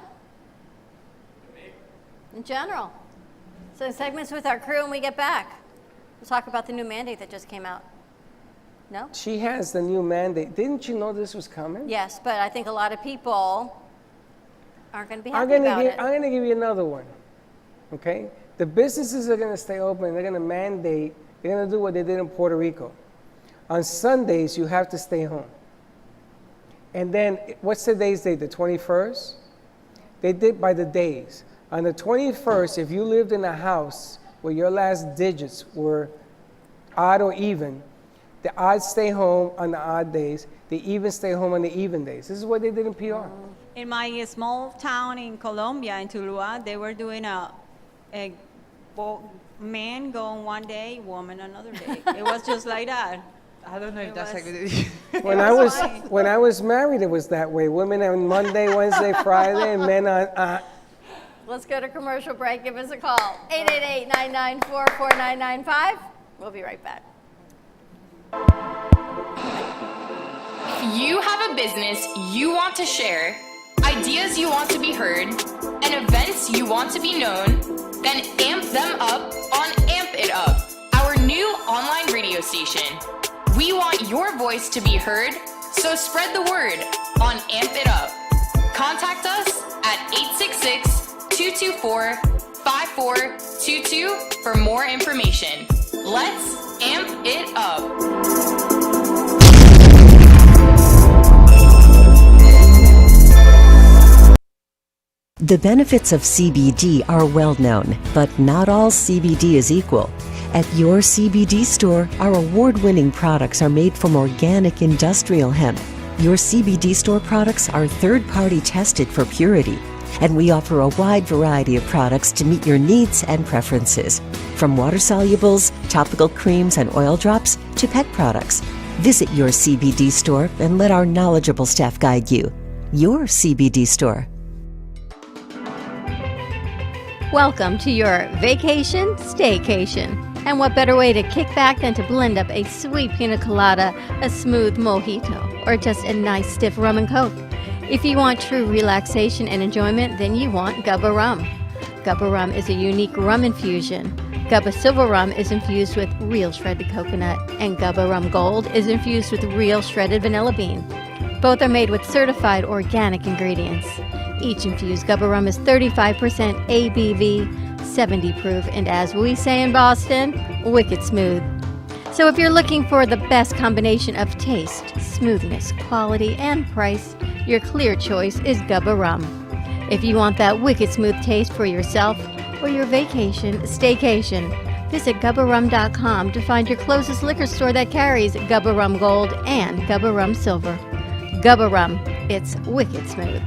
In general. So segments with our crew when we get back. We'll talk about the new mandate that just came out. No? She has the new mandate. Didn't you know this was coming? Yes, but I think a lot of people aren't going to be I'm happy about it. going to give you another one. Okay? The businesses are going to stay open. They're going to mandate. They're going to do what they did in Puerto Rico. On Sundays, you have to stay home. And then, what's today's date? The 21st? They did by the days. On the 21st, if you lived in a house where your last digits were odd or even, the odds stay home on the odd days. The even stay home on the even days. This is what they did in PR. In my small town in Colombia, in Tuluá, they were doing a man going one day, woman another day. It was just like that. I don't know if It that's was- a good idea. When I was married, it was that way. Women on Monday, Wednesday, Friday, and men on. Let's go to commercial break. Give us a call. 888-994-4995. We'll be right back. If you have a business you want to share, ideas you want to be heard, and events you want to be known, then amp them up on Amp It Up, our new online radio station. We want your voice to be heard, so spread the word on Amp It Up. Contact us at 866-224-5422 for more information. Let's amp it up. The benefits of CBD are well known, but not all CBD is equal. At your CBD store, our award-winning products are made from organic industrial hemp. Your CBD store products are third-party tested for purity, and we offer a wide variety of products to meet your needs and preferences. From water solubles, topical creams and oil drops, to pet products. Visit your CBD store and let our knowledgeable staff guide you. Your CBD store. Welcome to your vacation staycation. And what better way to kick back than to blend up a sweet pina colada, a smooth mojito, or just a nice stiff rum and coke. If you want true relaxation and enjoyment, then you want Gubba Rum. Gubba Rum is a unique rum infusion. Gubba Silver Rum is infused with real shredded coconut, and Gubba Rum Gold is infused with real shredded vanilla bean. Both are made with certified organic ingredients. Each infused Gubba Rum is 35% ABV, 70 proof, and as we say in Boston, wicked smooth. So if you're looking for the best combination of taste, smoothness, quality, and price, your clear choice is Gubba Rum. If you want that wicked smooth taste for yourself or your vacation, staycation, visit GubbaRum.com to find your closest liquor store that carries Gubba Rum Gold and Gubba Rum Silver. Gubba Rum, it's wicked smooth.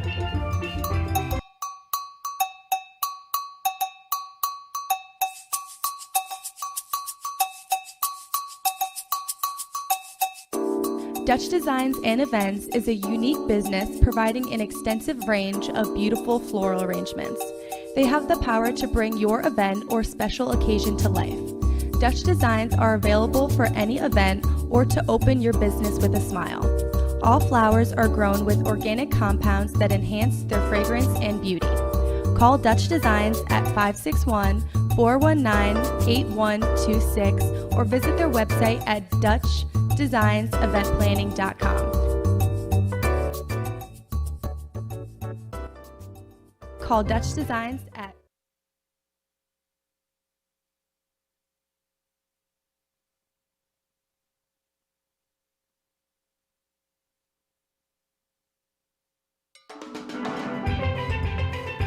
Dutch Designs and Events is a unique business providing an extensive range of beautiful floral arrangements. They have the power to bring your event or special occasion to life. Dutch Designs are available for any event or to open your business with a smile. All flowers are grown with organic compounds that enhance their fragrance and beauty. Call Dutch Designs at 561-419-8126 or visit their website at DutchDesignsEventPlanning.com. Call Dutch Designs at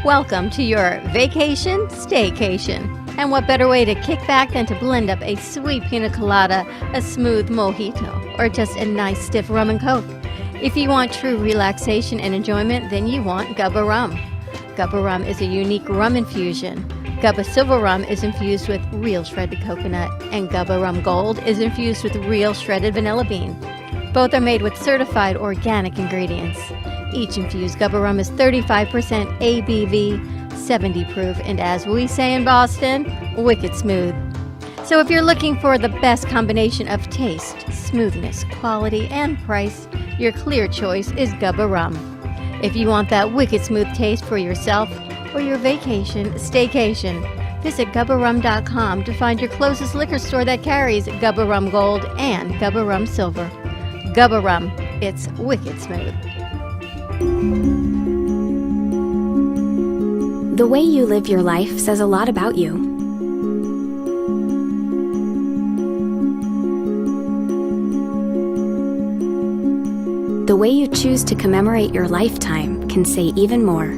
Welcome to your vacation, staycation. And what better way to kick back than to blend up a sweet pina colada, a smooth mojito, or just a nice stiff rum and coke. If you want true relaxation and enjoyment, then you want Gubba Rum. Gubba Rum is a unique rum infusion. Gubba Silver Rum is infused with real shredded coconut, and Gubba Rum Gold is infused with real shredded vanilla bean. Both are made with certified organic ingredients. Each infused Gubba Rum is 35% ABV, 70 proof, and as we say in Boston, wicked smooth. So if you're looking for the best combination of taste, smoothness, quality, and price, your clear choice is Gubba Rum. If you want that wicked smooth taste for yourself or your vacation, staycation, visit GubbaRum.com to find your closest liquor store that carries Gubba Rum Gold and Gubba Rum Silver. Gubba Rum, it's wicked smooth. The way you live your life says a lot about you. The way you choose to commemorate your lifetime can say even more.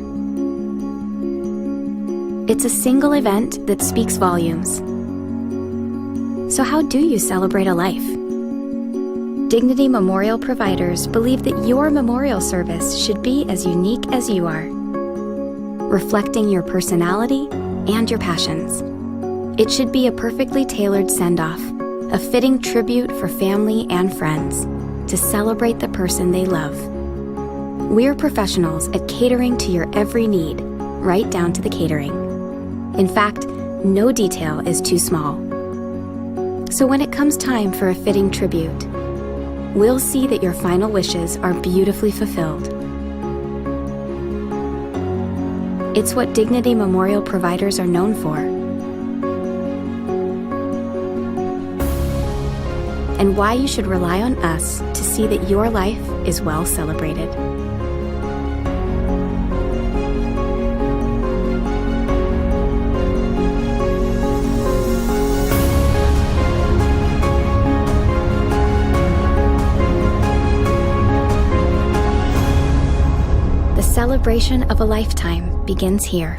It's a single event that speaks volumes. So how do you celebrate a life? Dignity Memorial providers believe that your memorial service should be as unique as you are, reflecting your personality and your passions. It should be a perfectly tailored send-off, a fitting tribute for family and friends to celebrate the person they love. We're professionals at catering to your every need, right down to the catering. In fact, no detail is too small. So when it comes time for a fitting tribute, we'll see that your final wishes are beautifully fulfilled. It's what Dignity Memorial providers are known for. And why you should rely on us to see that your life is well celebrated. The celebration of a lifetime begins here.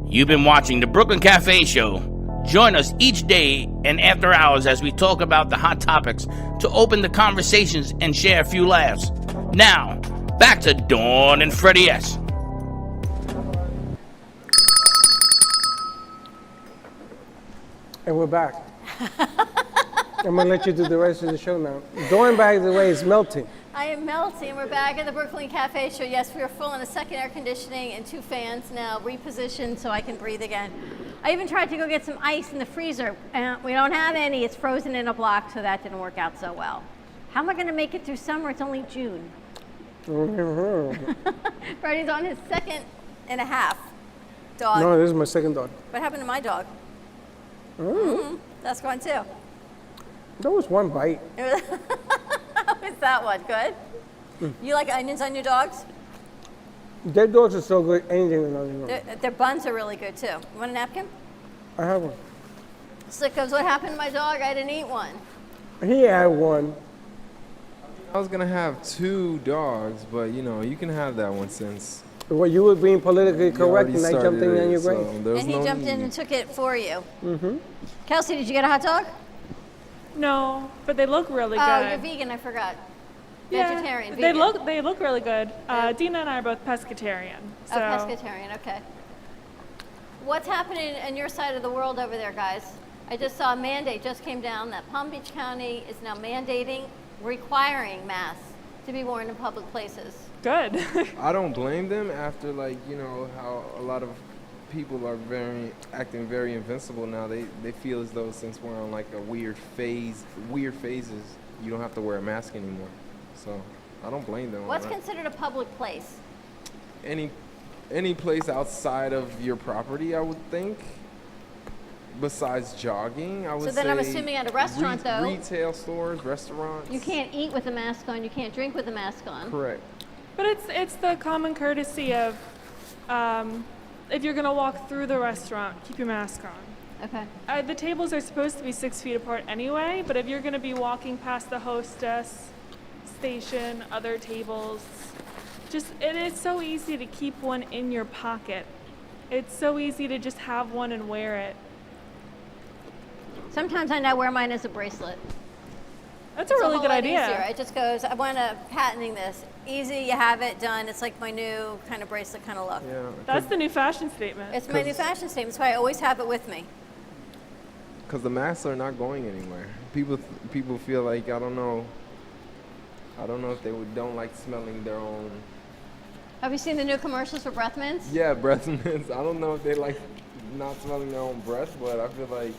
You've been watching the Brooklyn Cafe Show. Join us each day and after hours as we talk about the hot topics to open the conversations and share a few laughs. Now, back to Dawn and Freddie S. And we're back. I'm gonna let you do the rest of the show now. Dawn, by the way, is melting. I am melting. We're back at the Brooklyn Cafe Show. Yes, we are full in a second air conditioning and 2 fans now repositioned so I can breathe again. I even tried to go get some ice in the freezer. We don't have any. It's frozen in a block, so that didn't work out so well. How am I going to make it through summer? It's only June. Freddie's on his 2nd and a half dog. No, this is my second dog. What happened to my dog? That's gone too. That was one bite. How is that one? Good? You like onions on your dogs? Their dogs are so good, anything in the living room. Their buns are really good too. You want a napkin? I have one. Slick goes, what happened to my dog? I didn't eat one. He had one. I was gonna have 2 dogs, but you know, you can have that one since. Well, you were being politically correct, already and I jumped in started on it, your so grave. there was And he no jumped in need. and took it for you. Mm-hmm. Kelsey, did you get a hot dog? No, but they look really Oh, good. you're vegan, I forgot. Yeah, Vegetarian, They vegan. look really good. Dina and I are both pescatarian. So. Oh, pescatarian, okay. What's happening on your side of the world over there, guys? I just saw a mandate just came down that Palm Beach County is now mandating, requiring masks to be worn in public places. Good. I don't blame them after, like, you know, how a lot of people are acting very invincible now. They feel as though since we're on like a weird phases, you don't have to wear a mask anymore. So I don't blame them. What's on that. considered a public place? Any place outside of your property, I would think. Besides jogging, I would say. So then I'm assuming at a restaurant, though. Retail stores, restaurants. You can't eat with a mask on, you can't drink with a mask on. Correct. But it's the common courtesy of if you're gonna walk through the restaurant, keep your mask on. Okay. The tables are supposed to be 6 feet apart anyway, but if you're gonna be walking past the hostess station, other tables, it is so easy to keep one in your pocket. It's so easy to just have one and wear it. Sometimes I now wear mine as a bracelet. That's a really whole good lot idea. Easier. It just goes, I want to patenting this. Easy, you have it done. It's like my new kind of bracelet kind of look. Yeah. That's the new fashion statement. It's my new fashion statement. That's why I always have it with me. Because the masks are not going anywhere. People feel like, I don't know if they don't like smelling their own. Have you seen the new commercials for breath mints? Yeah, breath mints. I don't know if they like not smelling their own breath, but I feel like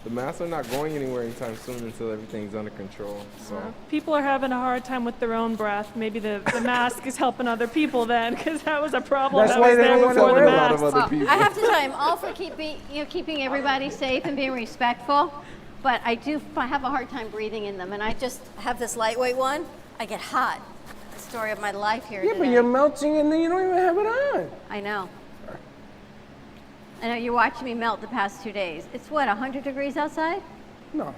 the masks are not going anywhere anytime soon until everything's under control. So People are having a hard time with their own breath. Maybe the mask is helping other people then, because that was a problem That's that why was they there don't wanna before the wear it. mask. I have to tell you, I'm all for keeping everybody safe and being respectful, but I have a hard time breathing in them, and I just have this lightweight one. I get hot. The story of my life here Yeah, today. but you're melting and then you don't even have it on. I know. I know you're watching me melt the past 2 days. It's what, 100 degrees outside? No.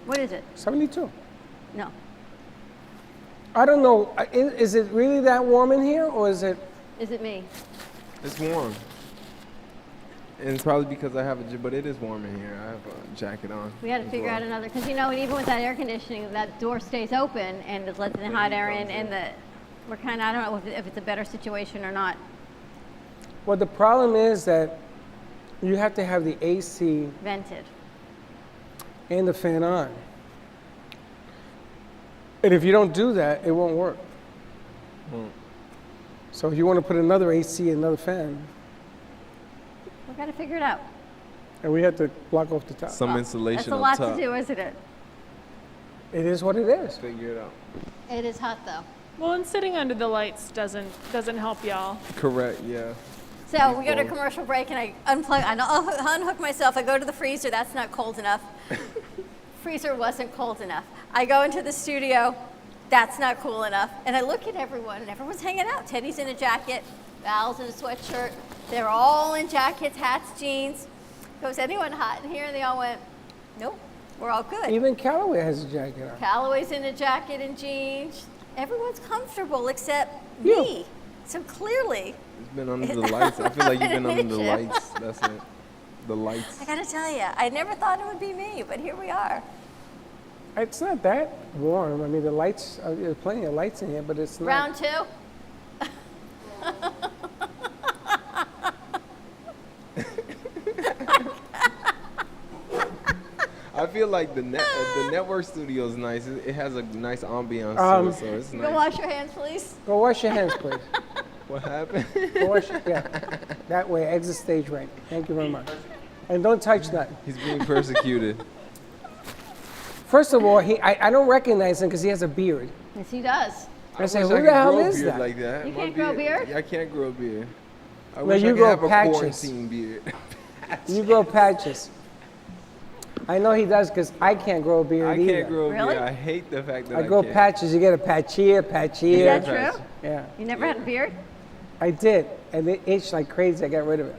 What is it? 72. No. I don't know. Is it really that warm in here, or is it? Is it me? it's warm. And it's probably because I have but it is warm in here. I have a jacket on. We had to as figure well. out another, because you know, even with that air conditioning, that door stays open and it's letting the hot air in, and we're kind of, I don't know if it's a better situation or not. Well, the problem is that you have to have the AC Vented. and the fan on. And if you don't do that, it won't work. So if you want to put another AC and another fan, We've got to figure it out. and we have to block off the top. Some insulation That's a lot to do, isn't it? It is what it is. Figure it out. It is hot though. Well, and sitting under the lights doesn't help y'all. Correct, yeah. So we go to a commercial break and I unhook myself. I go to the freezer. That's not cold enough. Freezer wasn't cold enough. I go into the studio. That's not cool enough. And I look at everyone, and everyone's hanging out. Teddy's in a jacket. Val's in a sweatshirt. They're all in jackets, hats, jeans. Goes, anyone hot in here? And they all went, nope, we're all good. Even Callaway has a jacket on. Callaway's in a jacket and jeans. Everyone's comfortable except me. So clearly, It's been under the lights. I feel like you've been under the Issue. lights. That's it. The lights. I gotta tell you, I never thought it would be me, but here we are. It's not that warm. I mean, the lights, there's plenty of lights in here, but it's not. Round two. I feel like the network studio is nice. It has a nice ambiance to it, so it's Go nice. wash your hands, please. Go wash your hands, please. What happened? Go wash, yeah. That way, exit stage right. Thank you very much. And don't touch that. He's being persecuted. First of all, I don't recognize him because he has a beard. Yes, he does. I say, wish who I the could hell grow a is beard that? like that. You My can't grow a beard? I can't grow a beard. I No, wish you I could grow have a patches. quarantine beard. You grow patches. I know he does because I can't grow a beard I either. can't grow a Really? beard. I hate the fact that I grow can't. patches. You get a patch here, patch here. Is that true? Yeah. You never had a beard? I did, and it itched like crazy. I got rid of it.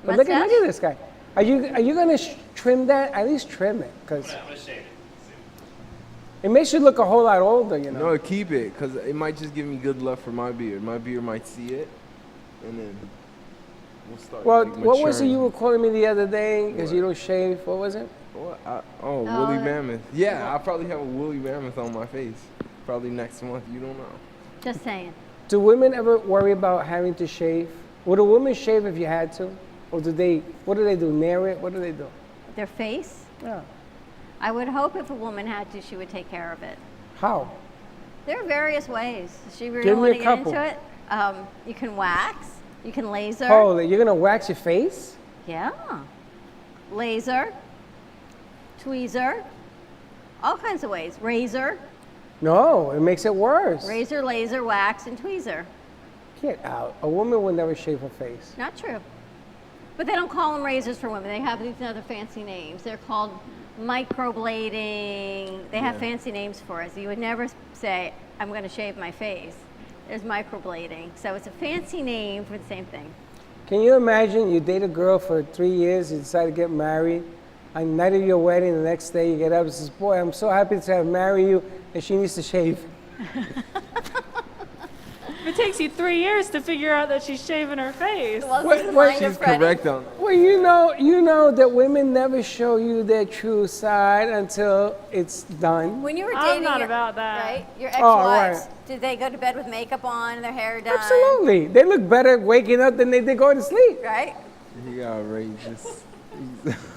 But look Mustache? at this guy. Are you gonna trim that? At least trim it, because it makes you look a whole lot older, you know. No, keep it, because it might just give me good luck for my beard. My beard might see it, and then we'll start. Well, like, what was it maturing. you were calling me the other day? Because you don't shave. What was it? What? Woolly mammoth. Yeah, I'll probably have a woolly mammoth on my face. Probably next month. You don't know. Just saying. Do women ever worry about having to shave? Would a woman shave if you had to? Or do they, what do they do, nair it? What do they do? Their face? Yeah. I would hope if a woman had to, she would take care of it. How? There are various ways. She really Give me want a to get couple. into it. You can wax. You can laser. Oh, you're gonna wax your face? Yeah. Laser. Tweezer. All kinds of ways. Razor. No, it makes it worse. Razor, laser, wax, and tweezer. Get out. A woman would never shave her face. Not true. But they don't call them razors for women. They have these other fancy names. They're called microblading. They have fancy names for it. So you would never say, I'm going to shave my face. There's microblading. So it's a fancy name for the same thing. Can you imagine you date a girl for 3 years, you decide to get married, on the night of your wedding, the next day you get up and says, boy, I'm so happy to have married you, and she needs to shave. If it takes you 3 years to figure out that she's shaving her face. She's correct on. Well, you know that women never show you their true side until it's done. When you were I'm dating not your, about that. Right? Your Oh, ex-wives, right. did they go to bed with makeup on and their hair done? Absolutely. They look better waking up than they did going to sleep. Right? You outrageous.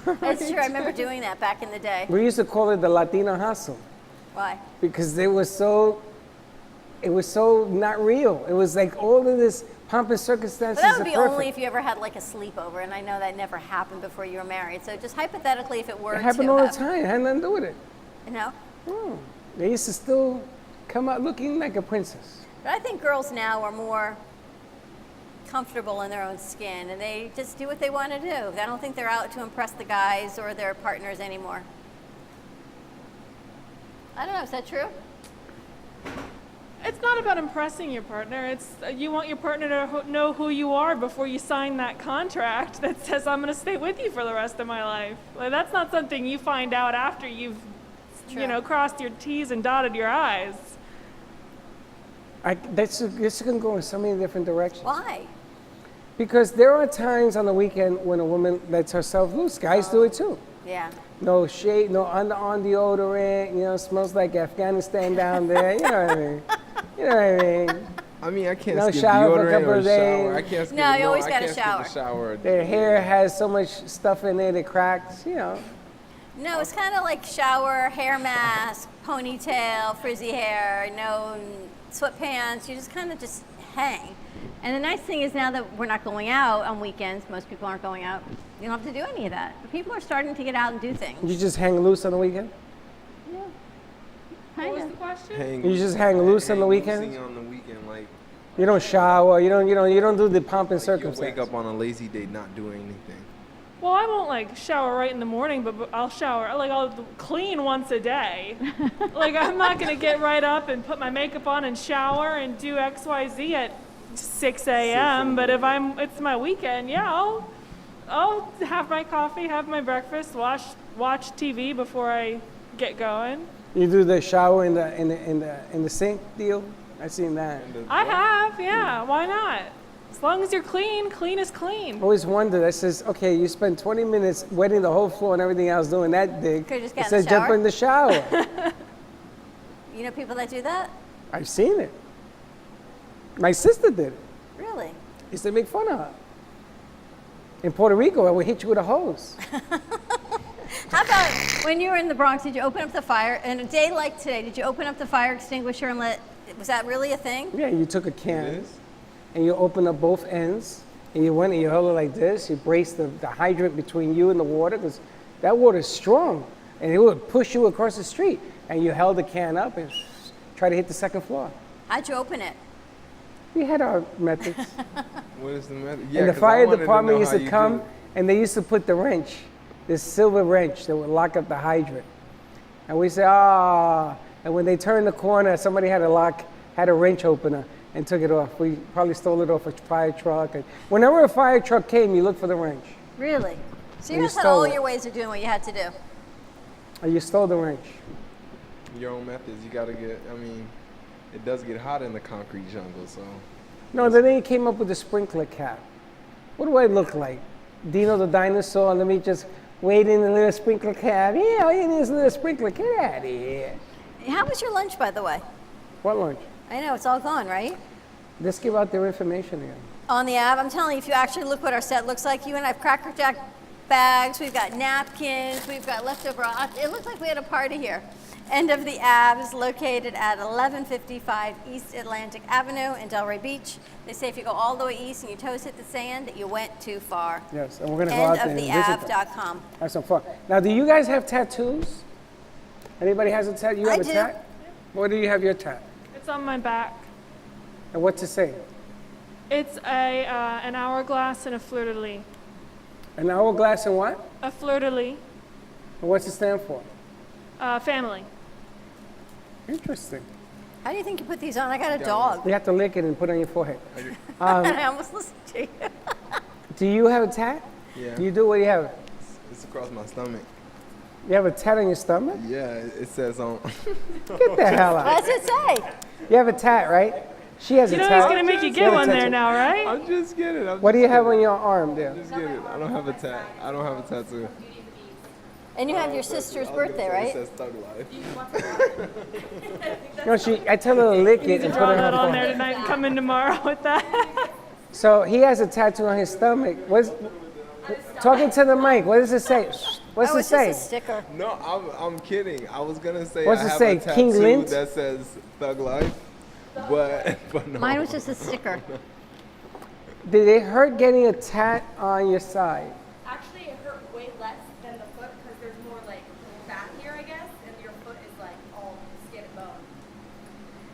That's true. I remember doing that back in the day. We used to call it the Latino hustle Why? because it was so not real. It was like all of this pomp and circumstances But that are would be perfect. only if you ever had like a sleepover, and I know that never happened before you were married. So just hypothetically, if it were It happened to all the happen, time. It had nothing to do with it. you know? They used to still come out looking like a princess. But I think girls now are more comfortable in their own skin, and they just do what they want to do. I don't think they're out to impress the guys or their partners anymore. I don't know. Is that true? It's not about impressing your partner. It's you want your partner to know who you are before you sign that contract that says I'm going to stay with you for the rest of my life. Like, that's not something you find out after you've, crossed your T's and dotted your I's. This can go in so many different directions. Why? Because there are times on the weekend when a woman lets herself loose. Guys do it too. Yeah. No shade, no underarm deodorant, smells like Afghanistan down there. You know what I mean? You know what I mean? I mean, I can't No skip shower for a deodorant couple or of shower. I days. can't skip No, you always I gotta can't skip shower. a shower. Their hair has so much stuff in it, it cracks, No, it's kind of like shower, hair mask, ponytail, frizzy hair, no sweatpants. You just kind of just hang. And the nice thing is now that we're not going out on weekends, most people aren't going out, you don't have to do any of that. But people are starting to get out and do things. You just hang loose on the weekend? What was the question? You just hang loose on the weekend? Loosing on the weekend, like You don't shower, you don't do the pomp and you circumstance. wake up on a lazy day not doing anything. Well, I won't like shower right in the morning, but I'll shower, like I'll clean once a day. Like I'm not gonna get right up and put my makeup on and shower and do X, Y, Z at 6 a.m. But if it's my weekend, yeah, I'll have my coffee, have my breakfast, watch TV before I get going. You do the shower in the sink deal? I've seen that. I have, yeah. Why not? As long as you're clean, clean is clean. I always wondered, I says, okay, you spend 20 minutes wetting the whole floor and everything else doing that dig. Could just It get in says the jump shower? in the shower. You know people that do that? I've seen it. My sister did it. Really? Used to make fun of her. In Puerto Rico, I would hit you with a hose. How about when you were in the Bronx, did you open up the fire, in a day like today, did you open up the fire extinguisher and was that really a thing? Yeah, you took a can and you open up both ends and you went and you held it like this. You braced the hydrant between you and the water because that water is strong and it would push you across the street. And you held the can up and try to hit the second floor. How'd you open it? We had our methods. What is the method? And the 'cause I fire wanted to department know used how to you come do. and they used to put the wrench, this silver wrench that would lock up the hydrant. And we say, and when they turned the corner, somebody had a wrench opener. and took it off. We probably stole it off a fire truck. And whenever a fire truck came, you looked for the wrench. Really? So you And you guys had stole all it. your ways of doing what you had to do. And you stole the wrench. Your own methods. You gotta get. I mean, it does get hot in the concrete jungle, so. No, then he came up with the sprinkler cap. What do I look like? Dino the dinosaur? Let me just wait in the little sprinkler cap. Yeah, all you need is a little sprinkler. Get out of here. How was your lunch, by the way? What lunch? I know, it's all gone, right? Let's give out their information again. On the app, I'm telling you, if you actually look what our set looks like, you and I have Cracker Jack bags, we've got napkins, we've got leftover. It looks like we had a party here. End of the Ave is located at 1155 East Atlantic Avenue in Delray Beach. They say if you go all the way east and your toes hit the sand, that you went too far. Yes, and we're going to go out there and visit them. Endoftheav.com. Have some fun. Now, do you guys have tattoos? Anybody has a tattoo? You have I a do. tat? Where do you have your tat? It's on my back. And what's it say? It's an hourglass and a fleur-de-lis. An hourglass and what? A fleur-de-lis. And what's it stand for? Family. Interesting. How do you think you put these on? I got a dog. You have to lick it and put it on your forehead. I almost listened to you. Do you have a tat? Yeah. You do? What do you have? It's across my stomach. You have a tat on your stomach? Yeah, it says on. Get the hell out. What does it say? You have a tat, right? She has You a know tat. he's gonna make you get one there now, right? I'm just kidding. What do you have on your arm there? Just kidding. I don't have a tat. I don't have a tattoo. And you have your sister's birthday, It right? says Thug Life. No, I tell her to lick You it need and to put draw it on that her on there forehead. tonight and come in tomorrow with that. So he has a tattoo on his stomach. Talking to the mic. What does it say? What's Oh, it it's just say? a sticker. No, I'm kidding. I was gonna say What's I it have say, a tattoo King Lint? that says Thug Life, but no. Mine was just a sticker. Did it hurt getting a tat on your side? Actually, it hurt way less than the foot because there's more like fat here, I guess, and your foot is like all skin and bone.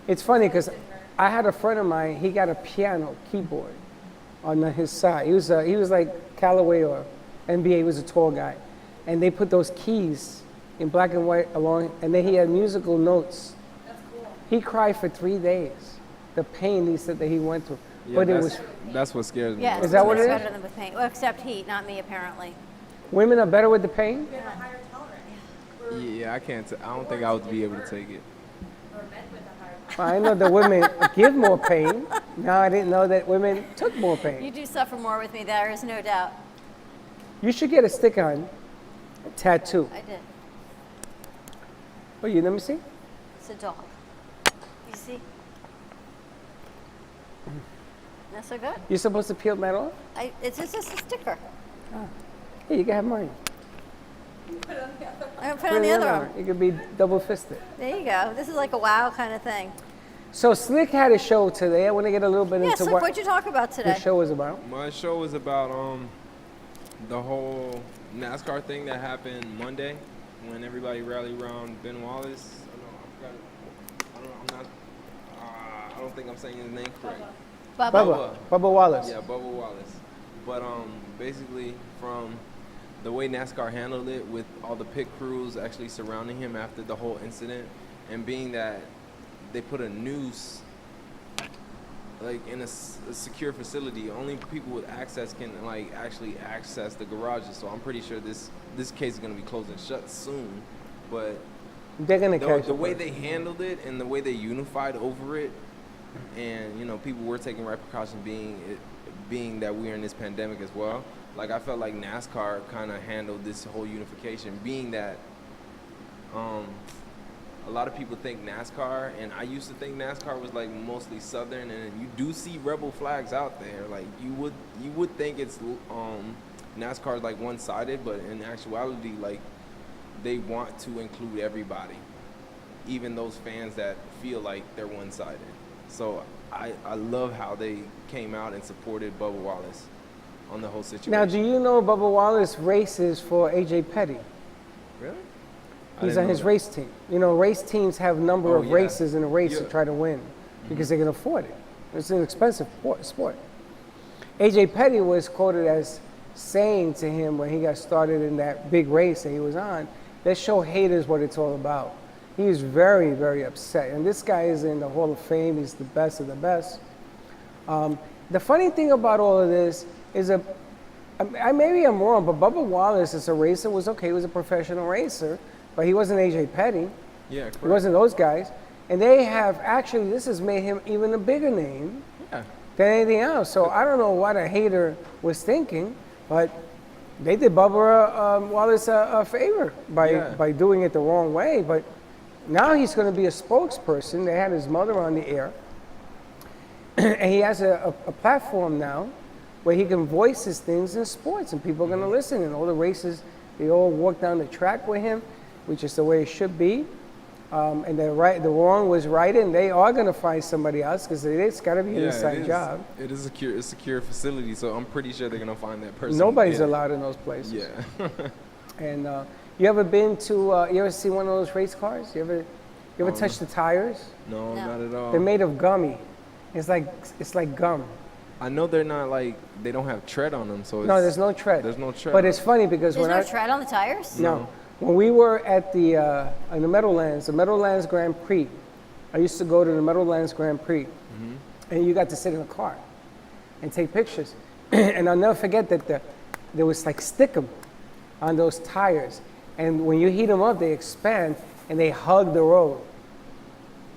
It's funny because I had a friend of mine. He got a piano keyboard on his side. He was like Callaway or NBA. He was a tall guy, and they put those keys in black and white along, and then he had musical notes. That's cool. He cried for 3 days. The pain he said that he went through. Yeah, But it was that's what scares me. Yeah, Is that what it is? better than with pain. Well, except heat, not me apparently. women are better with the pain. Yeah, I can't. I don't think I would be able to take it. Well, I know that women give more pain. Now I didn't know that women took more pain. You do suffer more with me, there is no doubt. You should get a stick on, a tattoo. I did. Oh, you let me see. It's a dog. You see? That's so good. You're supposed to peel that off. It's just a sticker. Hey, you can have mine. I'm gonna put it on the other arm. You could be double fisted. There you go. This is like a wow kind of thing. So Slick had a show today. I want to get a little bit Yeah, into so what what'd you talk about today? the show was about. My show was about the whole NASCAR thing that happened Monday when everybody rallied around Ben Wallace. I don't think I'm saying his name correct. Bubba Wallace. Yeah, Bubba Wallace. But basically from the way NASCAR handled it with all the pit crews actually surrounding him after the whole incident, and being that they put a noose like in a secure facility, only people with access can like actually access the garages. So I'm pretty sure this case is gonna be closing shut soon. But They're gonna catch the it way first. they handled it and the way they unified over it, and you know people were taking right precaution, being that we're in this pandemic as well. Like I felt like NASCAR kind of handled this whole unification, being that a lot of people think NASCAR, and I used to think NASCAR was like mostly Southern, and you do see rebel flags out there. Like you would think it's NASCAR is like one-sided, but in actuality, like they want to include everybody, even those fans that feel like they're one-sided. So I love how they came out and supported Bubba Wallace on the whole situation. Now, do you know Bubba Wallace races for AJ Petty? Really? He's on his race team. You know, race teams have a number of yeah. races in a race to Yeah. try to win because they can afford it. It's an expensive sport. AJ Petty was quoted as saying to him when he got started in that big race that he was on, let's show haters what it's all about. He was very, very upset. And this guy is in the Hall of Fame. He's the best of the best. The funny thing about all of this is maybe I'm wrong, but Bubba Wallace as a racer was okay. He was a professional racer, but he wasn't AJ Petty. Yeah, correct. He wasn't those guys. And they have actually, this has made him even a bigger name than anything else. So I don't know what a hater was thinking, but they did Bubba Wallace a favor by doing it the wrong way. But now he's going to be a spokesperson. They had his mother on the air. And he has a platform now where he can voice his things in sports, and people are going to listen. And all the races, they all walk down the track with him, which is the way it should be. And the wrong was right, and they are going to find somebody else because it's got to be an inside job. It is a secure facility, so I'm pretty sure they're going to find that person. Nobody's allowed in those places. Yeah. And you ever been to? You ever see one of those race cars? You ever touch the tires? No, not at all. They're made of gummy. It's like gum. I know they're not like, they don't have tread on them, so No, there's no tread. There's no tread. But it's funny because There's when no tread on the tires? No. When we were at the Meadowlands Grand Prix, I used to go to the Meadowlands Grand Prix, and you got to sit in a car and take pictures. And I'll never forget that there was like stickum on those tires, and when you heat them up, they expand and they hug the road.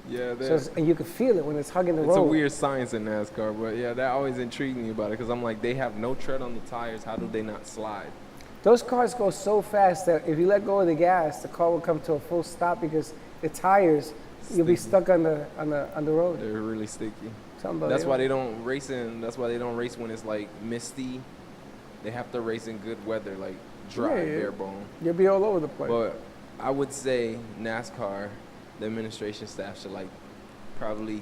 Yeah, And you can feel it when it's hugging the road. It's a weird science in NASCAR, but yeah, that always intrigued me about it because I'm like, they have no tread on the tires. How do they not slide? Those cars go so fast that if you let go of the gas, the car will come to a full stop because the tires, you'll be stuck on the road. They're really sticky. That's why they don't race when it's like misty. They have to race in good weather, like dry, bare bone. You'll be all over the place. But I would say NASCAR, the administration staff should like probably,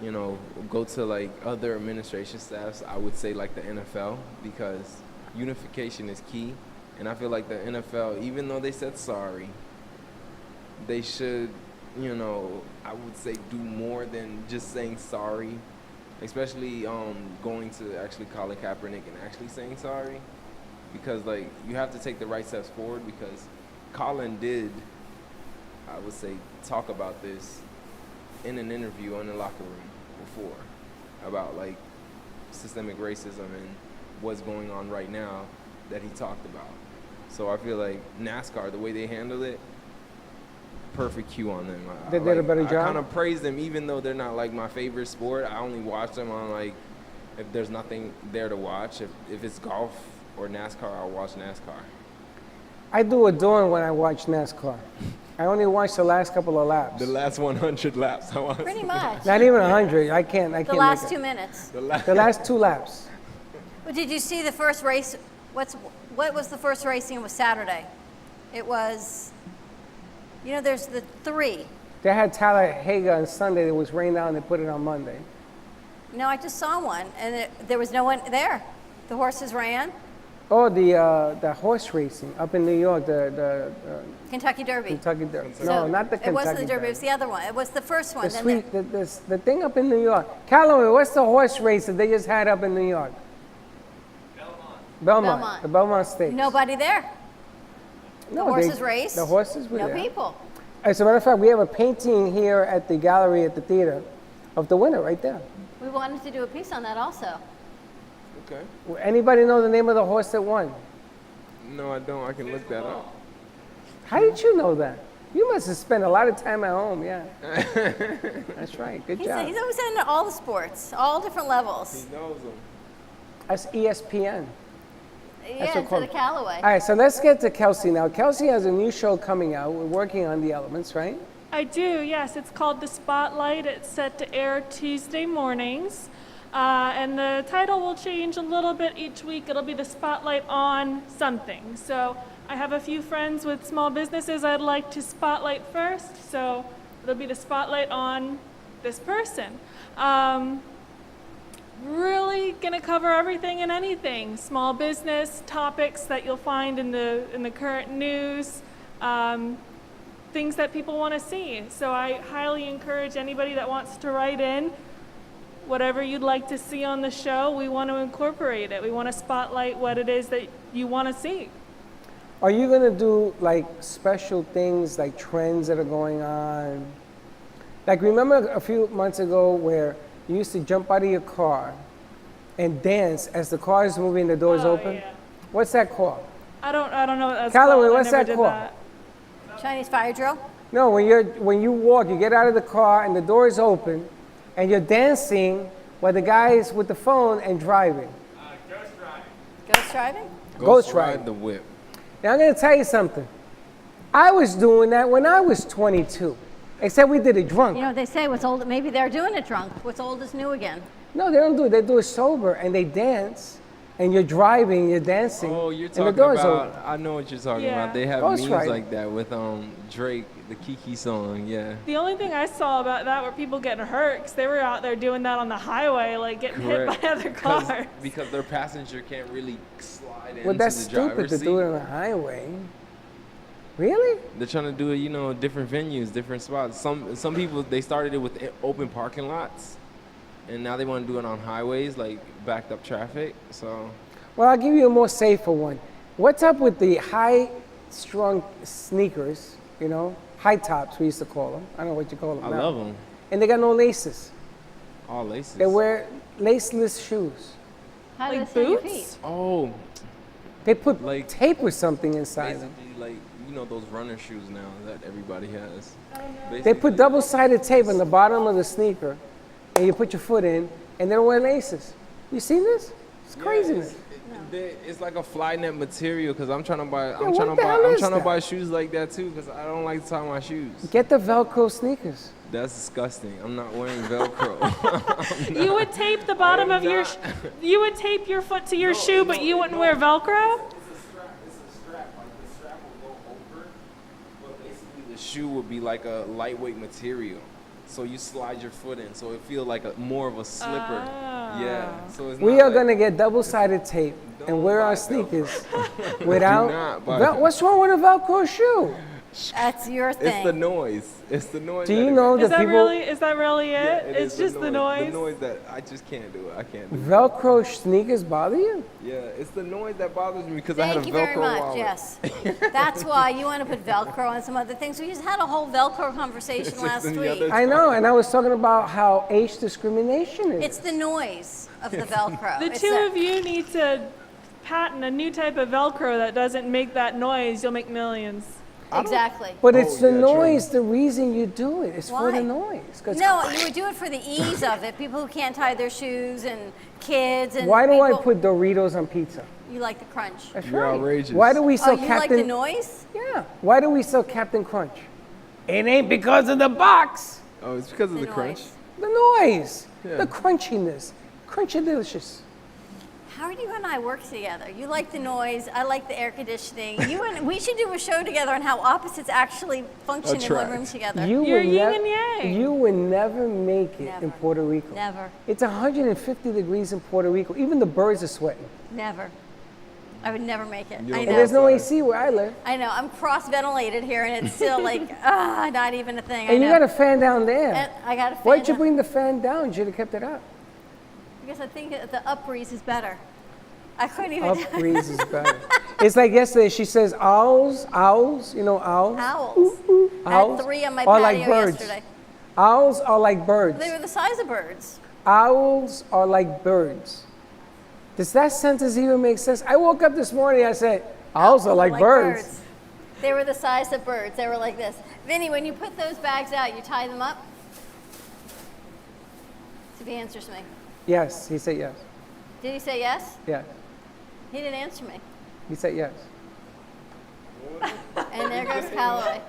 go to like other administration staffs. I would say like the NFL, because unification is key. And I feel like the NFL, even though they said sorry, they should, I would say do more than just saying sorry, especially going to actually Colin Kaepernick and actually saying sorry, because like you have to take the right steps forward, because Colin did, I would say, talk about this in an interview in the locker room before about like systemic racism and what's going on right now that he talked about. So I feel like NASCAR, the way they handled it, perfect cue on them. They did a better job? I kind of praise them, even though they're not like my favorite sport. I only watch them on like, if there's nothing there to watch. If it's golf or NASCAR, I'll watch NASCAR. I do a dawn when I watch NASCAR. I only watch the last couple of laps. The last 100 laps. Pretty much. Not even 100. I can't. The last 2 minutes. The last 2 laps. Well, did you see the first race? What was the first racing? It was Saturday. It was, there's the 3. They had Talladega on Sunday. It was rained out and they put it on Monday. I just saw one, and there was no one there. The horses ran. Oh, the horse racing up in New York, the Kentucky Derby. Kentucky Derby. So No, not the Kentucky It wasn't the Derby. Derby. It was the other one. It was the first one. The thing up in New York. Callaway, what's the horse race that they just had up in New York? Belmont. The Belmont Stakes. Nobody there. The horses raced. The horses were no there. people. As a matter of fact, we have a painting here at the gallery at the theater of the winner right there. We wanted to do a piece on that also. Okay. Anybody know the name of the horse that won? No, I don't. I can look that up. How did you know that? You must have spent a lot of time at home, yeah. That's right. Good job. He's always in all the sports, all different levels. He knows them. That's ESPN. Yeah, instead of Callaway. All right, so let's get to Kelsey now. Kelsey has a new show coming out. We're working on the elements, right? I do, yes. It's called The Spotlight. It's set to air Tuesday mornings. And the title will change a little bit each week. It'll be The Spotlight on something. So I have a few friends with small businesses I'd like to spotlight first. So it'll be The Spotlight on this person. Really gonna cover everything and anything. Small business topics that you'll find in the current news, things that people want to see. So I highly encourage anybody that wants to write in. Whatever you'd like to see on the show, we want to incorporate it. We want to spotlight what it is that you want to see. Are you going to do like special things, like trends that are going on? Like remember a few months ago where you used to jump out of your car and dance as the car is moving, the doors open. Yeah. What's that called? I don't know what that's Callaway, called. what's I never that did called? that. Chinese fire drill? No, when you walk, you get out of the car and the door is open, and you're dancing while the guy is with the phone and driving. Ghost driving? Ghost riding. the whip. Now I'm going to tell you something. I was doing that when I was 22, except we did it drunk. You know what they say, what's old, maybe they're doing it drunk. What's old is new again. No, they don't do it. They do it sober, and they dance, and you're driving, you're dancing, Oh, you're and the talking door's about. open. I know what you're talking Yeah. about. They have Ghost memes riding. like that with Drake, the Kiki song. Yeah. The only thing I saw about that were people getting hurt because they were out there doing that on the highway, like getting hit by other cars. Because their passenger can't really slide Well, into that's the stupid driver's to seat. do it on the highway. Really? They're trying to do it, different venues, different spots. Some people, they started it with open parking lots, and now they want to do it on highways, like backed up traffic. So Well, I'll give you a more safer one. What's up with the high-strung sneakers, high tops we used to call them. I don't know what you call them I now. love them. And they got no laces. All laces. They wear laceless shoes. How do Like they stay on your boots? feet? Oh, They put tape or something inside them. basically like those runner shoes now that everybody has. They put double-sided tape on the bottom of the sneaker, and you put your foot in, and they don't wear laces. You seen this? It's craziness. It's like a fly net material because I'm trying to buy. what the hell I'm is trying to that? buy shoes like that too because I don't like to tie my shoes. Get the Velcro sneakers. That's disgusting. I'm not wearing Velcro. You would tape the bottom of your, you would tape your foot to your shoe, but you wouldn't wear Velcro? The shoe would be like a lightweight material, so you slide your foot in, so it feels like more of a slipper. Yeah. So it's We not are like, going to get double-sided tape and wear our sneakers without. not buy What's wrong with a Velcro shoe? That's your thing. It's the noise. It's the noise. Do you that it know makes. that people Is that really it? Yeah, it It's is just the noise? The noise that I just can't do it. I can't do it. Velcro sneakers bother you? Yeah, it's the noise that bothers me because I had a Thank you Velcro very much, wallet. yes. That's why you want to put Velcro on some other things. We just had a whole Velcro conversation last week. I know, and I was talking about how age discrimination is. It's the noise of the Velcro. The It's two a- of you need to patent a new type of Velcro that doesn't make that noise. You'll make millions. Exactly. But it's the noise, the reason you do it. It's for Why? the noise. 'Cause No, you would do it for the ease of it. People who can't tie their shoes and kids and Why do I people- put Doritos on pizza? You like the crunch. That's You're right. outrageous. Why do we Oh, sell you like Captain? the noise? Yeah. Why do we sell Captain Crunch? It ain't because of the box. Oh, it's because of the crunch. The noise. Yeah. The crunchiness. Crunchy delicious. How do you and I work together? You like the noise. I like the air conditioning. We should do a show together on how opposites actually function in one room together. You You're would yin nev- and yang. You would never make it in Never. Puerto Rico. Never. It's 150 degrees in Puerto Rico. Even the birds are sweating. Never. I would never make it. You I don't know. And there's no AC where I live. I know. I'm cross-ventilated here, and it's still like, not even a thing. And I you know. got a fan down there. And I got a fan. Why'd you down- bring the fan down? You should have kept it up. Because I think that the up breeze is better. I couldn't even. Up breeze is better. It's like yesterday, she says owls, you know owls? Owls. I Owls had 3 on my are patio like birds. yesterday. Owls are like birds. They were the size of birds. Owls are like birds. Does that sentence even make sense? I woke up this morning, I said, owls are like birds. They were the size of birds. They were like this. Vinny, when you put those bags out, you tie them up? See if he answers me. Yes, he said yes. Did he say yes? Yes, He didn't answer me. he said yes. And there goes Callaway.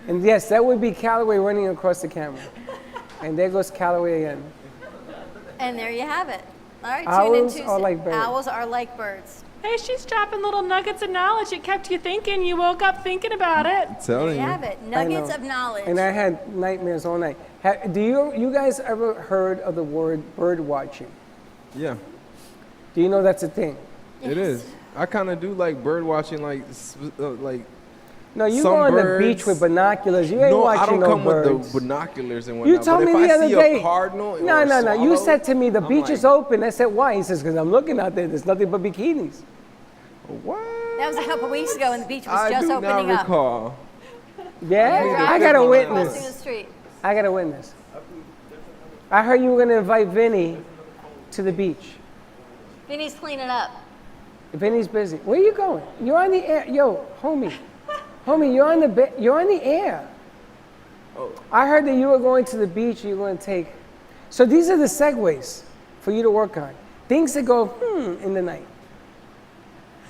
And yes, that would be Callaway running across the camera. And there goes Callaway again. And there you have it. All right, Owls tune in are Tuesday. like birds. Owls are like birds. Hey, she's dropping little nuggets of knowledge. It kept you thinking. You woke up thinking about it. There you have it. Nuggets I know. of knowledge. And I had nightmares all night. Do you guys ever heard of the word bird watching? Yeah, Do you know that's a thing? it is. I kind of do like bird watching, like No, you some go on birds. the beach with binoculars. You ain't No, I watching don't no come birds. with the binoculars and You whatnot. told but me if the I other see day. a cardinal or No. a You swallow, said to me the I'm beach like, is open. I said why? He says because I'm looking out there. There's nothing but bikinis. What? That was a couple weeks ago, and the beach was I just do opening not up. Yeah, You're I driving got a crossing the witness. street. I got a witness. I heard you were going to invite Vinny to the beach. Vinny's cleaning up. Vinny's busy. Where are you going? You're on the air. Yo, homie. Homie, you're on the air. Oh. I heard that you were going to the beach. You were going to take. So these are the segues for you to work on. Things that go in the night.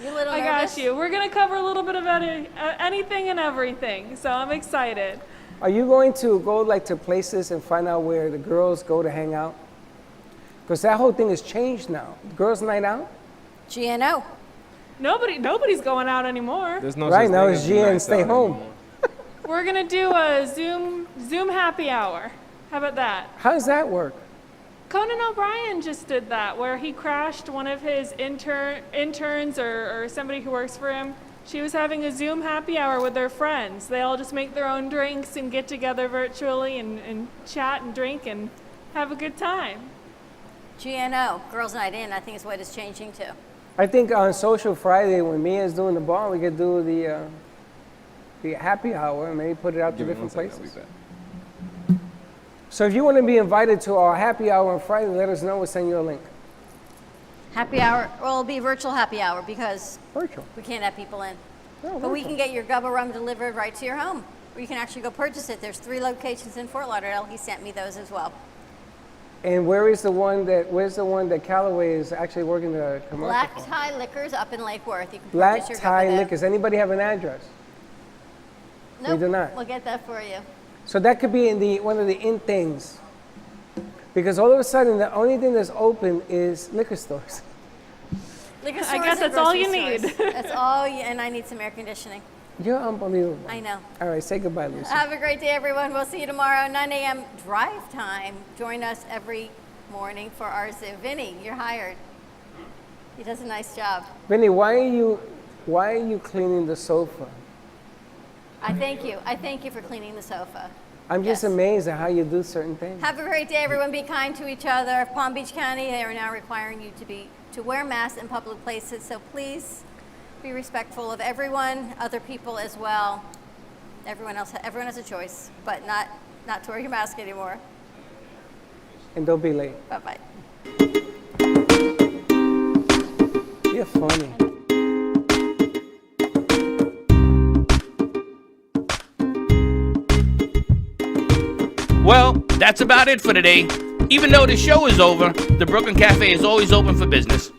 You little I nervous? got you. We're going to cover a little bit of anything and everything, so I'm excited. Are you going to go like to places and find out where the girls go to hang out? Because that whole thing has changed now. Girls' night out? GNO. Nobody's going out anymore. There's no right now it's GN stay home. We're gonna do a Zoom happy hour. How about that? How does that work? Conan O'Brien just did that, where he crashed one of his interns or somebody who works for him. She was having a Zoom happy hour with their friends. They all just make their own drinks and get together virtually and chat and drink and have a good time. GNO, Girls Night In, I think is what it's changing to. I think on Social Friday, when Mia's doing the bar, we could do the happy hour and maybe put it out to different places. So if you want to be invited to our happy hour on Friday, let us know. We'll send you a link. Happy hour, well, it'll be virtual happy hour because virtual. We can't have people in. No, but we can get your Gubba rum delivered right to your home. Or you can actually go purchase it. There's 3 locations in Fort Lauderdale. He sent me those as well. And where's the one that Callaway is actually working the commercial Black for? Tie Liquors up in Lake Worth. You can Black purchase your Tie Gubba there. Liquors. Anybody have an address? Nope. We do not. We'll get that for you. So that could be in one of the in things. Because all of a sudden, the only thing that's open is liquor stores. Liquor I stores guess and that's all grocery you stores. need. That's all, and I need some air conditioning. You're unbelievable. I know. All right, say goodbye, Lucy. Have a great day, everyone. We'll see you tomorrow, 9 a.m. drive time. Join us every morning for our Zoo. Vinny, you're hired. He does a nice job. Vinny, why are you cleaning the sofa? I thank you. I thank you for cleaning the sofa. I'm just amazed at how you do certain things. Have a great day, everyone. Be kind to each other. Palm Beach County, they are now requiring you to wear masks in public places. So please be respectful of everyone, other people as well. Everyone has a choice, but not to wear your mask anymore. And don't be late. Bye-bye. You're funny. Well, that's about it for today. Even though the show is over, the Brooklyn Cafe is always open for business.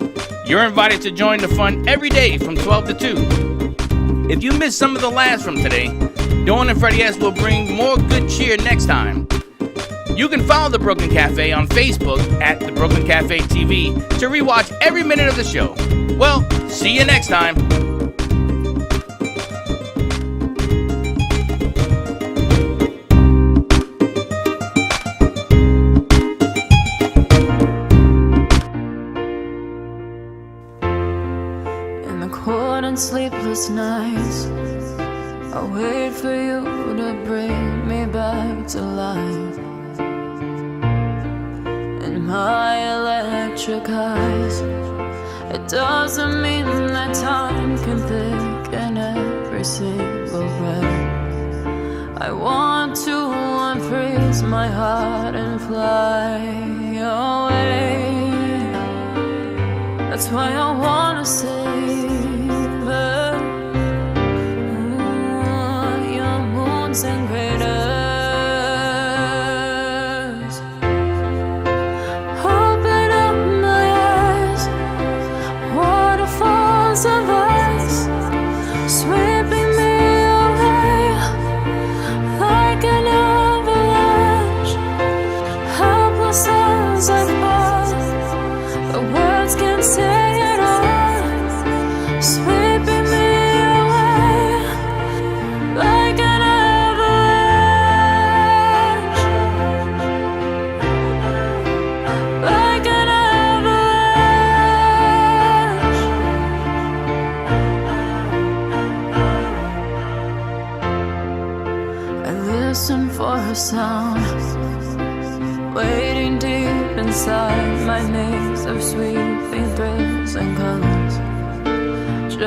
You're invited to join the fun every day from 12 to 2. If you missed some of the laughs from today, Dawn and Freddie S. will bring more good cheer next time. You can follow the Brooklyn Cafe on Facebook at the Brooklyn Cafe TV to rewatch every minute of the show. Well, see you next time. Sleepless nights, I wait for you to bring me back to life. In my electric eyes, it doesn't mean that time can thicken every single breath. I want to unfreeze my heart and fly away. That's why I wanna say and craters, open up my eyes, waterfalls of ice, sweeping me away like an avalanche, helpless as I fall, the words can't say it all, sweeping me away like an for a sound, waiting deep inside my maze of sweeping thrills and colors. Just